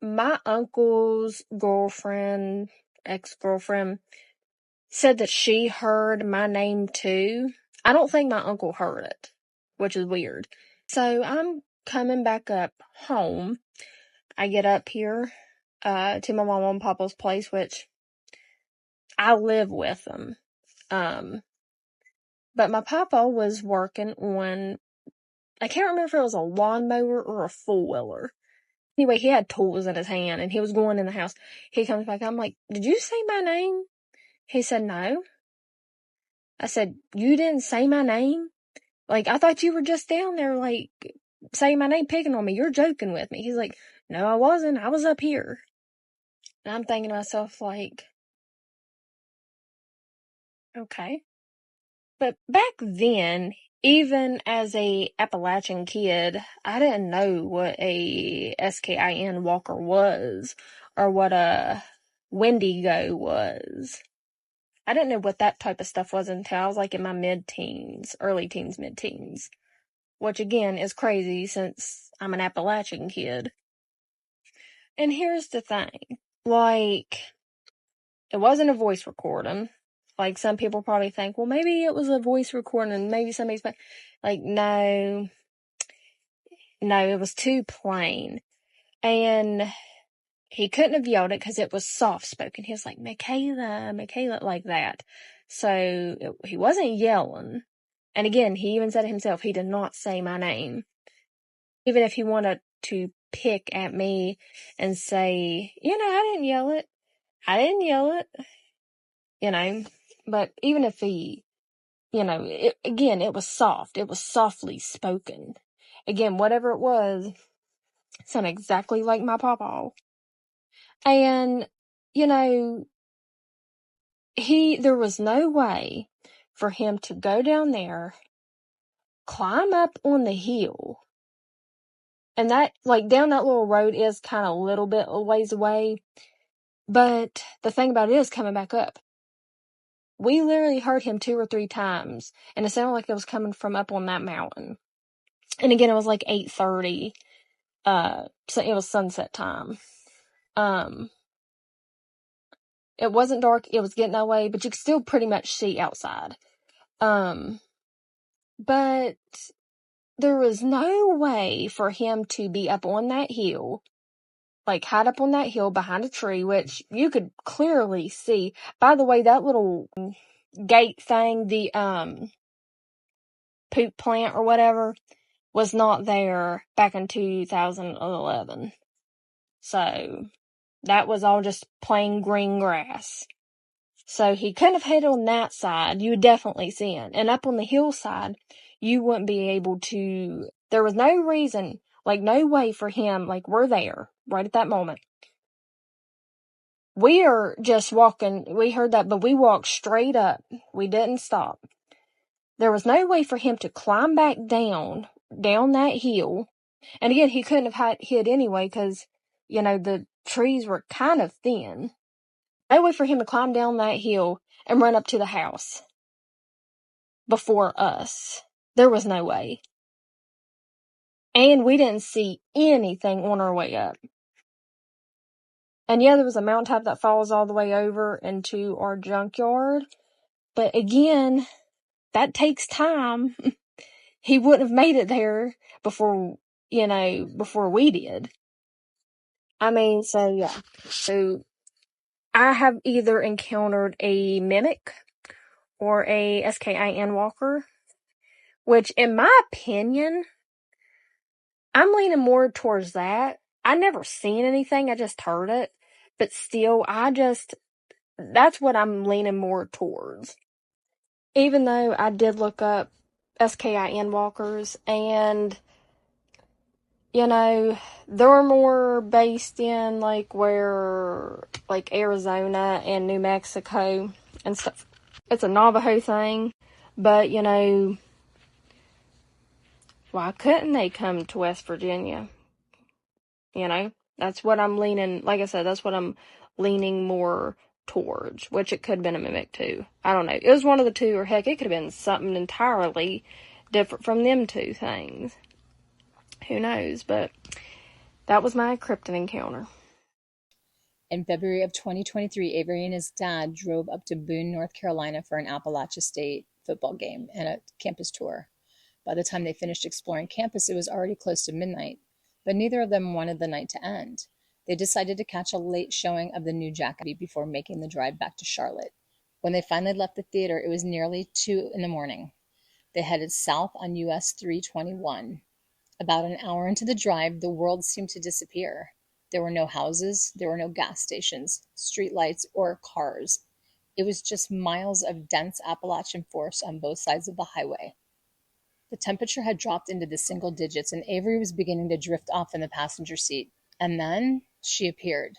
my uncle's girlfriend, ex-girlfriend, said that she heard my name too. I don't think my uncle heard it, which is weird. So I'm coming back up home. I get up here to my mom and papa's place, which I live with them. But my papa was working on, I can't remember if it was a lawnmower or a four-wheeler. Anyway, he had tools in his hand and he was going in the house. He comes back. I'm like, did you say my name? He said, no. I said, you didn't say my name? Like, I thought you were just down there, like, saying my name, picking on me. You're joking with me. He's like, no, I wasn't. I was up here. And I'm thinking to myself, like, okay. But back then, even as a Appalachian kid, I didn't know what a SKIN walker was or what a Wendigo was. I didn't know what that type of stuff was until I was like in my mid-teens, early teens, mid-teens. Which again is crazy since I'm an Appalachian kid. And here's the thing. Like, it wasn't a voice recording. Like, some people probably think, well, maybe it was a voice recording and maybe somebody's... Like, no. No, it was too plain. And he couldn't have yelled it because it was soft-spoken. He was like, Michaela, like that. So, he wasn't yelling. And again, he even said it himself, he did not say my name. Even if he wanted to pick at me and say, I didn't yell it. But even if he, it was soft. It was softly spoken. Again, whatever it was, sounded exactly like my papa. And, there was no way for him to go down there, climb up on the hill. And that, like, down that little road is kind of a little bit a ways away. But the thing about it is coming back up. We literally heard him 2 or 3 times, and it sounded like it was coming from up on that mountain. And again, it was like 8:30. So it was sunset time. It wasn't dark, it was getting that way, but you could still pretty much see outside. But there was no way for him to be up on that hill, like hide up on that hill behind a tree, which you could clearly see. By the way, that little gate thing, the poop plant or whatever, was not there back in 2011. So that was all just plain green grass. So he couldn't have hid on that side. You would definitely see it. And up on the hillside, you wouldn't be able to... There was no reason, like no way for him, like we're there right at that moment. We are just walking, we heard that, but we walked straight up. We didn't stop. There was no way for him to climb back down that hill. And again, he couldn't have hid anyway because, the trees were kind of thin. No way for him to climb down that hill and run up to the house before us. There was no way. And we didn't see anything on our way up. And yeah, there was a mountaintop that falls all the way over into our junkyard. But again, that takes time. He wouldn't have made it there before we did. So yeah. So I have either encountered a mimic or a SKIN walker, which in my opinion, I'm leaning more towards that. I never seen anything, I just heard it. But still, that's what I'm leaning more towards. Even though I did look up SKIN walkers and, they're more based in Arizona and New Mexico and stuff. It's a Navajo thing, but, why couldn't they come to West Virginia? That's what I'm leaning, like I said, that's what I'm leaning more towards, which it could have been a mimic too. I don't know. It was one of the two, or heck, it could have been something entirely different from them two things. Who knows? But that was my cryptid encounter. In February of 2023, Avery and his dad drove up to Boone, North Carolina for an Appalachia State football game and a campus tour. By the time they finished exploring campus, it was already close to midnight, but neither of them wanted the night to end. They decided to catch a late showing of the new Jack before making the drive back to Charlotte. When they finally left the theater, it was nearly 2 in the morning. They headed south on US 321. About an hour into the drive, the world seemed to disappear. There were no houses, there were no gas stations, streetlights, or cars. It was just miles of dense Appalachian forest on both sides of the highway. The temperature had dropped into the single digits, and Avery was beginning to drift off in the passenger seat. And then she appeared.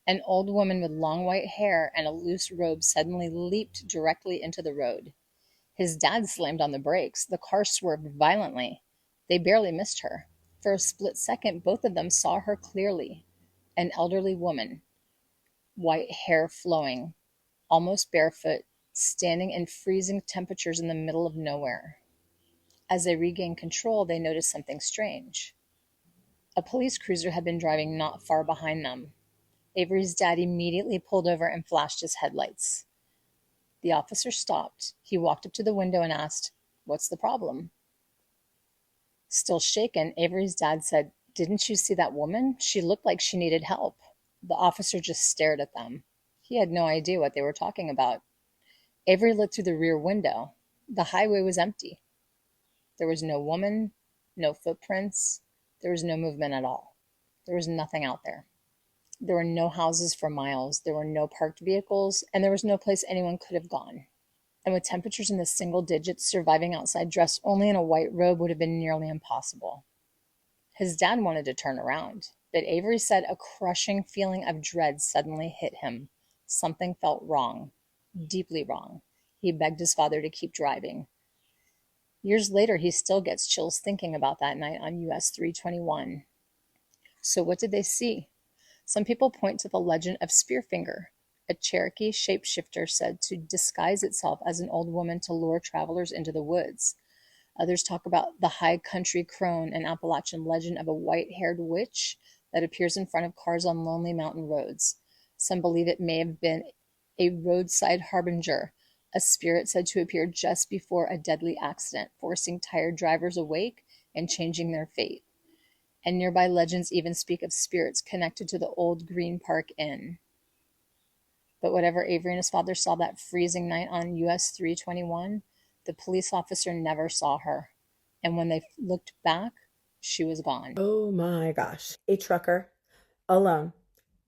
An old woman with long white hair and a loose robe suddenly leaped directly into the road. His dad slammed on the brakes. The car swerved violently. They barely missed her. For a split second, both of them saw her clearly. An elderly woman, white hair flowing, almost barefoot, standing in freezing temperatures in the middle of nowhere. As they regained control, they noticed something strange. A police cruiser had been driving not far behind them. Avery's dad immediately pulled over and flashed his headlights. The officer stopped. He walked up to the window and asked, "What's the problem?" Still shaken, Avery's dad said, "Didn't you see that woman? She looked like she needed help." The officer just stared at them. He had no idea what they were talking about. Avery looked through the rear window. The highway was empty. There was no woman, no footprints. There was no movement at all. There was nothing out there. There were no houses for miles. There were no parked vehicles, and there was no place anyone could have gone. And with temperatures in the single digits, surviving outside dressed only in a white robe would have been nearly impossible. His dad wanted to turn around, but Avery said a crushing feeling of dread suddenly hit him. Something felt wrong, deeply wrong. He begged his father to keep driving. Years later, he still gets chills thinking about that night on US 321. So what did they see? Some people point to the legend of Spearfinger, a Cherokee shapeshifter said to disguise itself as an old woman to lure travelers into the woods. Others talk about the high country crone, an Appalachian legend of a white-haired witch that appears in front of cars on lonely mountain roads. Some believe it may have been a roadside harbinger, a spirit said to appear just before a deadly accident, forcing tired drivers awake and changing their fate. And nearby legends even speak of spirits connected to the old Green Park Inn. But whatever Avery and his father saw that freezing night on US 321, the police officer never saw her. And when they looked back, she was gone. Oh my gosh. A trucker, alone,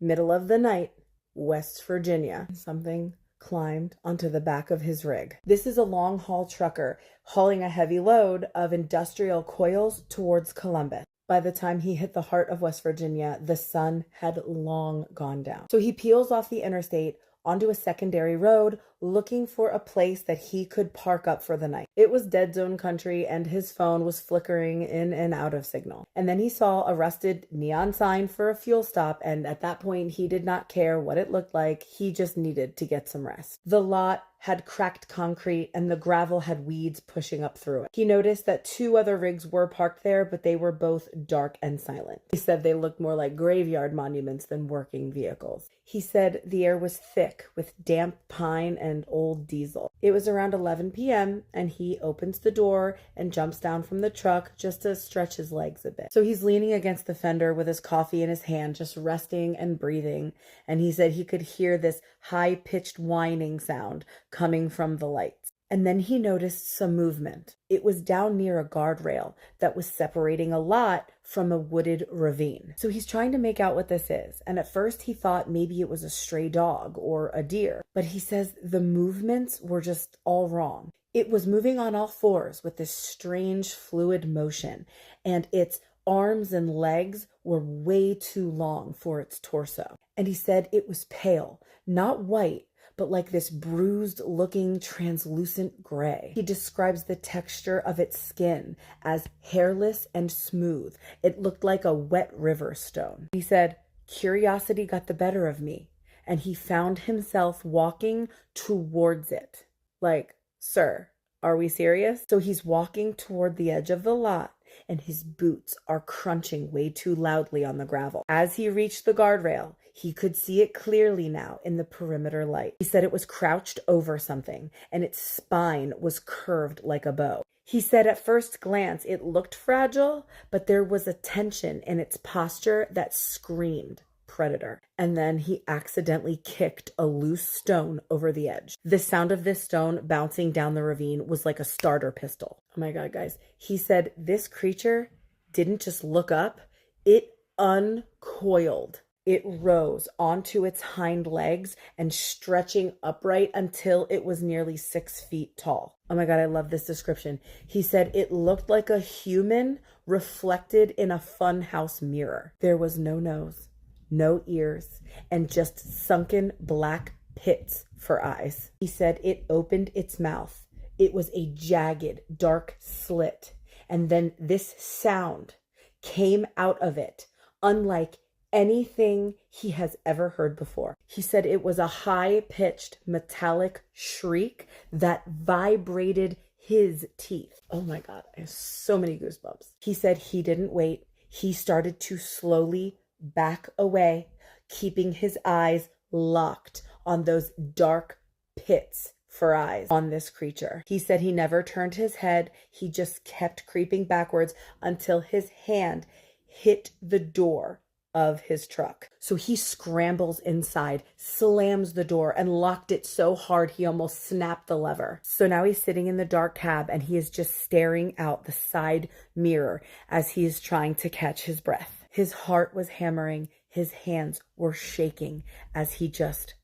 middle of the night, West Virginia. Something climbed onto the back of his rig. This is a long-haul trucker hauling a heavy load of industrial coils towards Columbus. By the time he hit the heart of West Virginia, the sun had long gone down. So he peels off the interstate onto a secondary road, looking for a place that he could park up for the night. It was dead zone country, and his phone was flickering in and out of signal. And then he saw a rusted neon sign for a fuel stop, and at that point, he did not care what it looked like. He just needed to get some rest. The lot had cracked concrete, and the gravel had weeds pushing up through it. He noticed that 2 other rigs were parked there, but they were both dark and silent. He said they looked more like graveyard monuments than working vehicles. He said the air was thick with damp pine and old diesel. It was around 11 p.m. and he opens the door and jumps down from the truck just to stretch his legs a bit. So he's leaning against the fender with his coffee in his hand, just resting and breathing. And he said he could hear this high-pitched whining sound coming from the lights. And then he noticed some movement. It was down near a guardrail that was separating a lot from a wooded ravine. So he's trying to make out what this is. And at first he thought maybe it was a stray dog or a deer. But he says the movements were just all wrong. It was moving on all fours with this strange fluid motion. And its arms and legs were way too long for its torso. And he said it was pale, not white, but like this bruised-looking translucent gray. He describes the texture of its skin as hairless and smooth. It looked like a wet river stone. He said, curiosity got the better of me, and he found himself walking towards it. Like, sir, are we serious? So he's walking toward the edge of the lot, and his boots are crunching way too loudly on the gravel. As he reached the guardrail, He could see it clearly now in the perimeter light. He said it was crouched over something, and its spine was curved like a bow. He said at first glance it looked fragile, but there was a tension in its posture that screamed predator. And then he accidentally kicked a loose stone over the edge. The sound of this stone bouncing down the ravine was like a starter pistol. Oh my God, guys. He said this creature didn't just look up, it uncoiled. It rose onto its hind legs and stretching upright until it was nearly 6 feet tall. Oh my God, I love this description. He said it looked like a human reflected in a funhouse mirror. There was no nose, no ears, and just sunken black pits for eyes. He said it opened its mouth. It was a jagged, dark slit. And then this sound came out of it, unlike anything he has ever heard before. He said it was a high-pitched metallic shriek that vibrated his teeth. Oh my God, I have so many goosebumps. He said he didn't wait. He started to slowly back away, keeping his eyes locked on those dark pits for eyes on this creature. He said he never turned his head. He just kept creeping backwards until his hand hit the door of his truck. So he scrambles inside, slams the door, and locked it so hard he almost snapped the lever. So now he's sitting in the dark cab and he is just staring out the side mirror as he is trying to catch his breath. His heart was hammering. His hands were shaking as he just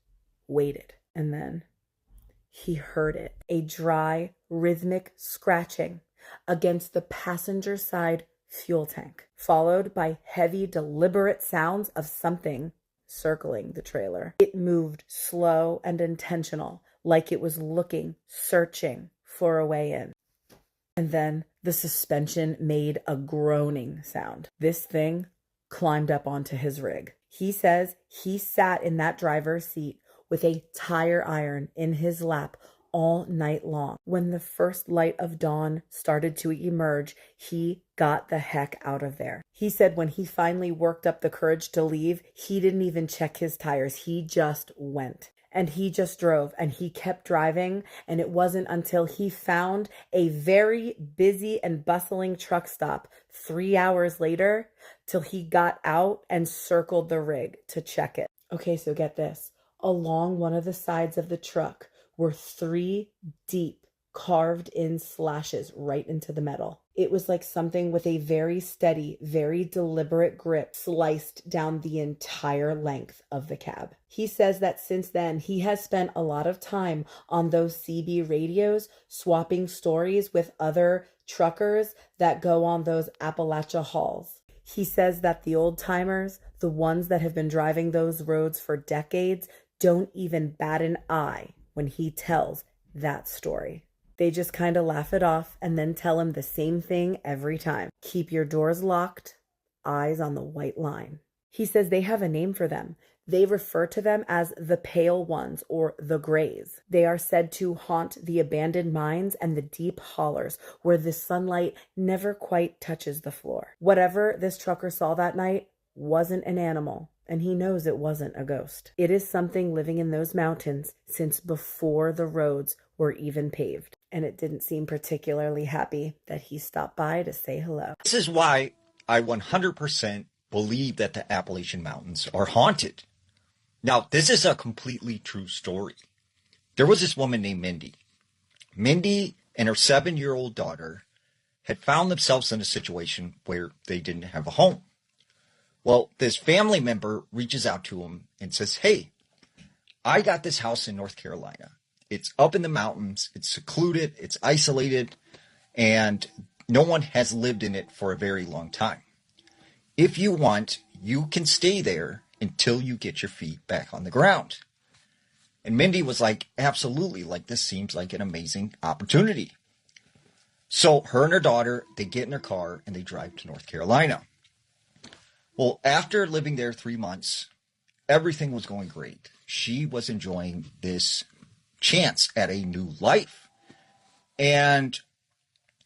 waited. And then he heard it, a dry, rhythmic scratching against the passenger side fuel tank, followed by heavy, deliberate sounds of something circling the trailer. It moved slow and intentional, like it was looking, searching for a way in. And then the suspension made a groaning sound. This thing climbed up onto his rig. He says he sat in that driver's seat with a tire iron in his lap all night long. When the first light of dawn started to emerge, he got the heck out of there. He said when he finally worked up the courage to leave, he didn't even check his tires. He just went. And he just drove and he kept driving. And it wasn't until he found a very busy and bustling truck stop 3 hours later till he got out and circled the rig to check it. Okay, so get this. Along one of the sides of the truck were 3 deep carved in slashes right into the metal. It was like something with a very steady, very deliberate grip sliced down the entire length of the cab. He says that since then, he has spent a lot of time on those CB radios, swapping stories with other truckers that go on those Appalachia hauls. He says that the old timers, the ones that have been driving those roads for decades, don't even bat an eye when he tells that story. They just kind of laugh it off and then tell him the same thing every time. Keep your doors locked, eyes on the white line. He says they have a name for them. They refer to them as the pale ones or the grays. They are said to haunt the abandoned mines and the deep hollers where the sunlight never quite touches the floor. Whatever this trucker saw that night wasn't an animal, and he knows it wasn't a ghost. It is something living in those mountains since before the roads were even paved. And it didn't seem particularly happy that he stopped by to say hello. This is why I 100% believe that the Appalachian Mountains are haunted. Now, this is a completely true story. There was this woman named Mindy. Mindy and her 7-year-old daughter had found themselves in a situation where they didn't have a home. Well, this family member reaches out to him and says, hey, I got this house in North Carolina. It's up in the mountains. It's secluded. It's isolated. And no one has lived in it for a very long time. If you want, you can stay there until you get your feet back on the ground. And Mindy was like, absolutely. Like, this seems like an amazing opportunity. So her and her daughter, they get in their car and they drive to North Carolina. Well, after living there 3 months, everything was going great. She was enjoying this chance at a new life. And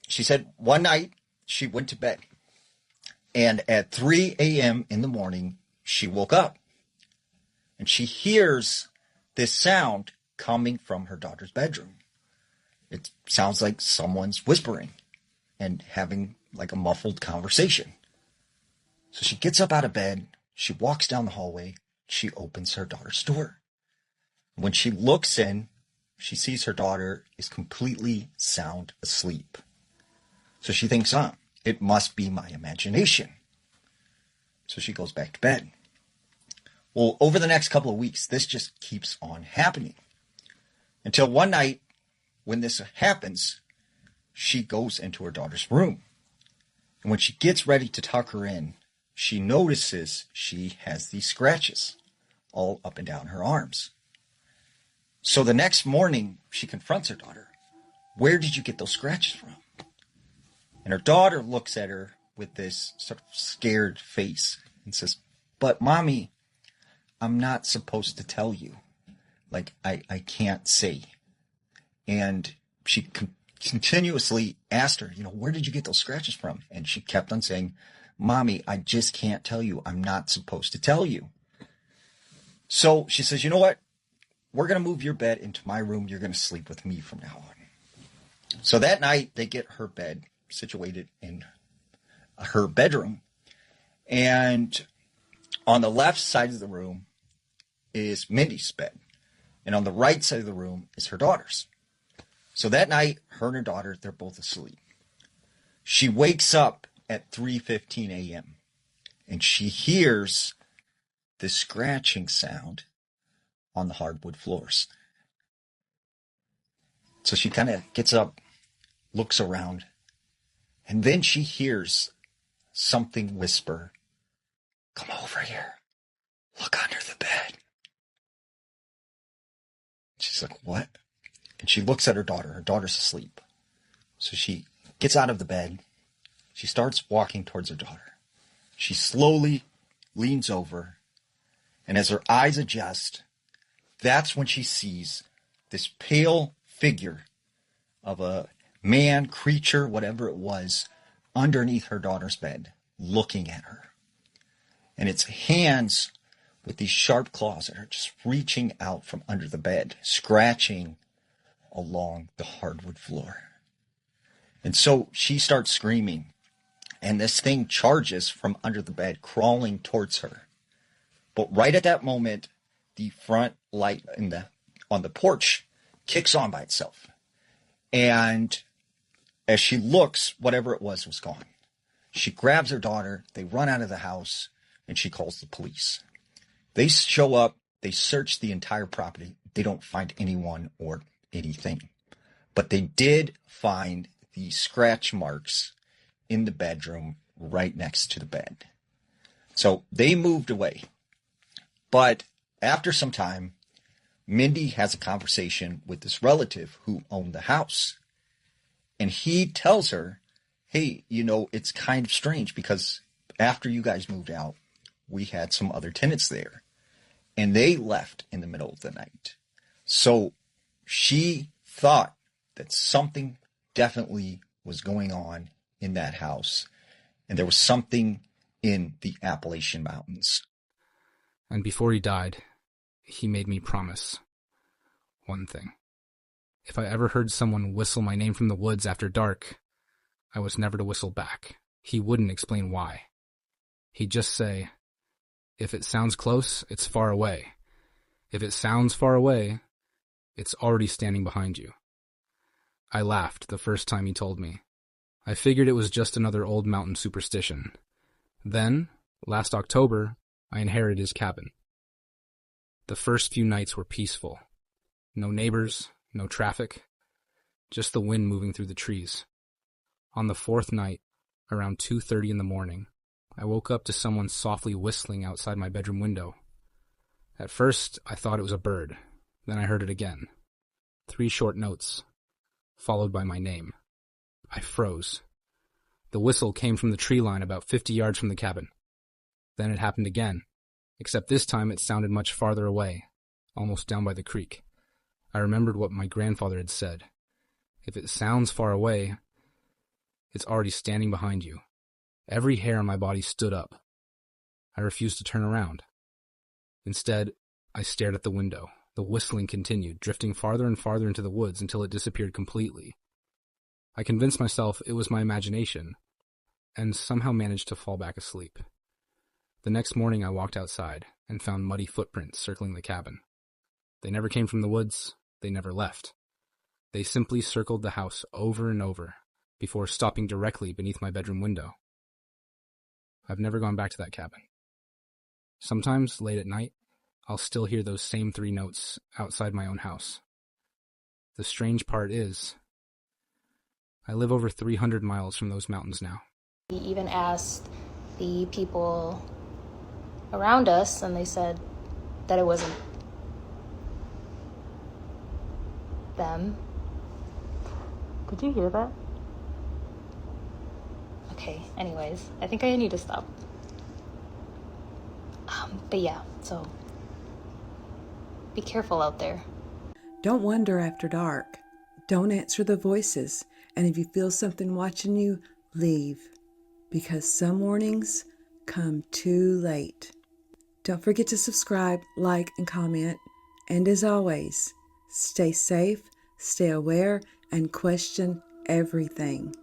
she said one night she went to bed. And at 3 a.m. in the morning, she woke up. and she hears this sound coming from her daughter's bedroom. It sounds like someone's whispering and having like a muffled conversation. So she gets up out of bed, she walks down the hallway, she opens her daughter's door. When she looks in, she sees her daughter is completely sound asleep. So she thinks, it must be my imagination. So she goes back to bed. Well, over the next couple of weeks, this just keeps on happening. Until one night, when this happens, she goes into her daughter's room. And when she gets ready to tuck her in, she notices she has these scratches all up and down her arms. So the next morning, she confronts her daughter. Where did you get those scratches from? And her daughter looks at her with this sort of scared face and says, but Mommy, I'm not supposed to tell you. Like, I can't say. And she continuously asked her, where did you get those scratches from? And she kept on saying, Mommy, I just can't tell you. I'm not supposed to tell you. So she says, you know what? We're going to move your bed into my room. You're going to sleep with me from now on. So that night, they get her bed situated in her bedroom. And on the left side of the room is Mindy's bed. And on the right side of the room is her daughter's. So that night, her and her daughter, they're both asleep. She wakes up at 3:15 a.m. and she hears the scratching sound on the hardwood floors. So she kind of gets up, looks around, and then she hears something whisper, come over here, look under the bed. She's like, what? And she looks at her daughter. Her daughter's asleep. So she gets out of the bed. She starts walking towards her daughter. She slowly leans over, and as her eyes adjust, that's when she sees this pale figure of a man, creature, whatever it was, underneath her daughter's bed, looking at her. And its hands with these sharp claws that are just reaching out from under the bed, scratching along the hardwood floor. And so she starts screaming, and this thing charges from under the bed, crawling towards her. But right at that moment, the front light on the porch kicks on by itself. And as she looks, whatever it was gone. She grabs her daughter, they run out of the house, and she calls the police. They show up, they search the entire property. They don't find anyone or anything. But they did find the scratch marks in the bedroom right next to the bed. So they moved away. But after some time, Mindy has a conversation with this relative who owned the house. And he tells her, hey, it's kind of strange because after you guys moved out, we had some other tenants there. And they left in the middle of the night. So she thought that something definitely was going on in that house. And there was something in the Appalachian Mountains. And before he died, he made me promise one thing. If I ever heard someone whistle my name from the woods after dark, I was never to whistle back. He wouldn't explain why. He'd just say, if it sounds close, it's far away. If it sounds far away, it's already standing behind you. I laughed the first time he told me. I figured it was just another old mountain superstition. Then, last October, I inherited his cabin. The first few nights were peaceful. No neighbors, no traffic, just the wind moving through the trees. On the fourth night, around 2:30 in the morning, I woke up to someone softly whistling outside my bedroom window. At first, I thought it was a bird. Then I heard it again. 3 short notes, followed by my name. I froze. The whistle came from the tree line about 50 yards from the cabin. Then it happened again, except this time it sounded much farther away, almost down by the creek. I remembered what my grandfather had said. If it sounds far away, it's already standing behind you. Every hair on my body stood up. I refused to turn around. Instead, I stared at the window. The whistling continued, drifting farther and farther into the woods until it disappeared completely. I convinced myself it was my imagination, and somehow managed to fall back asleep. The next morning I walked outside and found muddy footprints circling the cabin. They never came from the woods. They never left. They simply circled the house over and over before stopping directly beneath my bedroom window. I've never gone back to that cabin. Sometimes, late at night, I'll still hear those same 3 notes outside my own house. The strange part is, I live over 300 miles from those mountains now. We even asked the people around us, and they said that it wasn't them. Did you hear that? Okay, anyways, I think I need to stop. But yeah, so be careful out there. Don't wander after dark. Don't answer the voices. And if you feel something watching you, leave. Because some warnings come too late. Don't forget to subscribe, like, and comment. And as always, stay safe, stay aware, and question everything.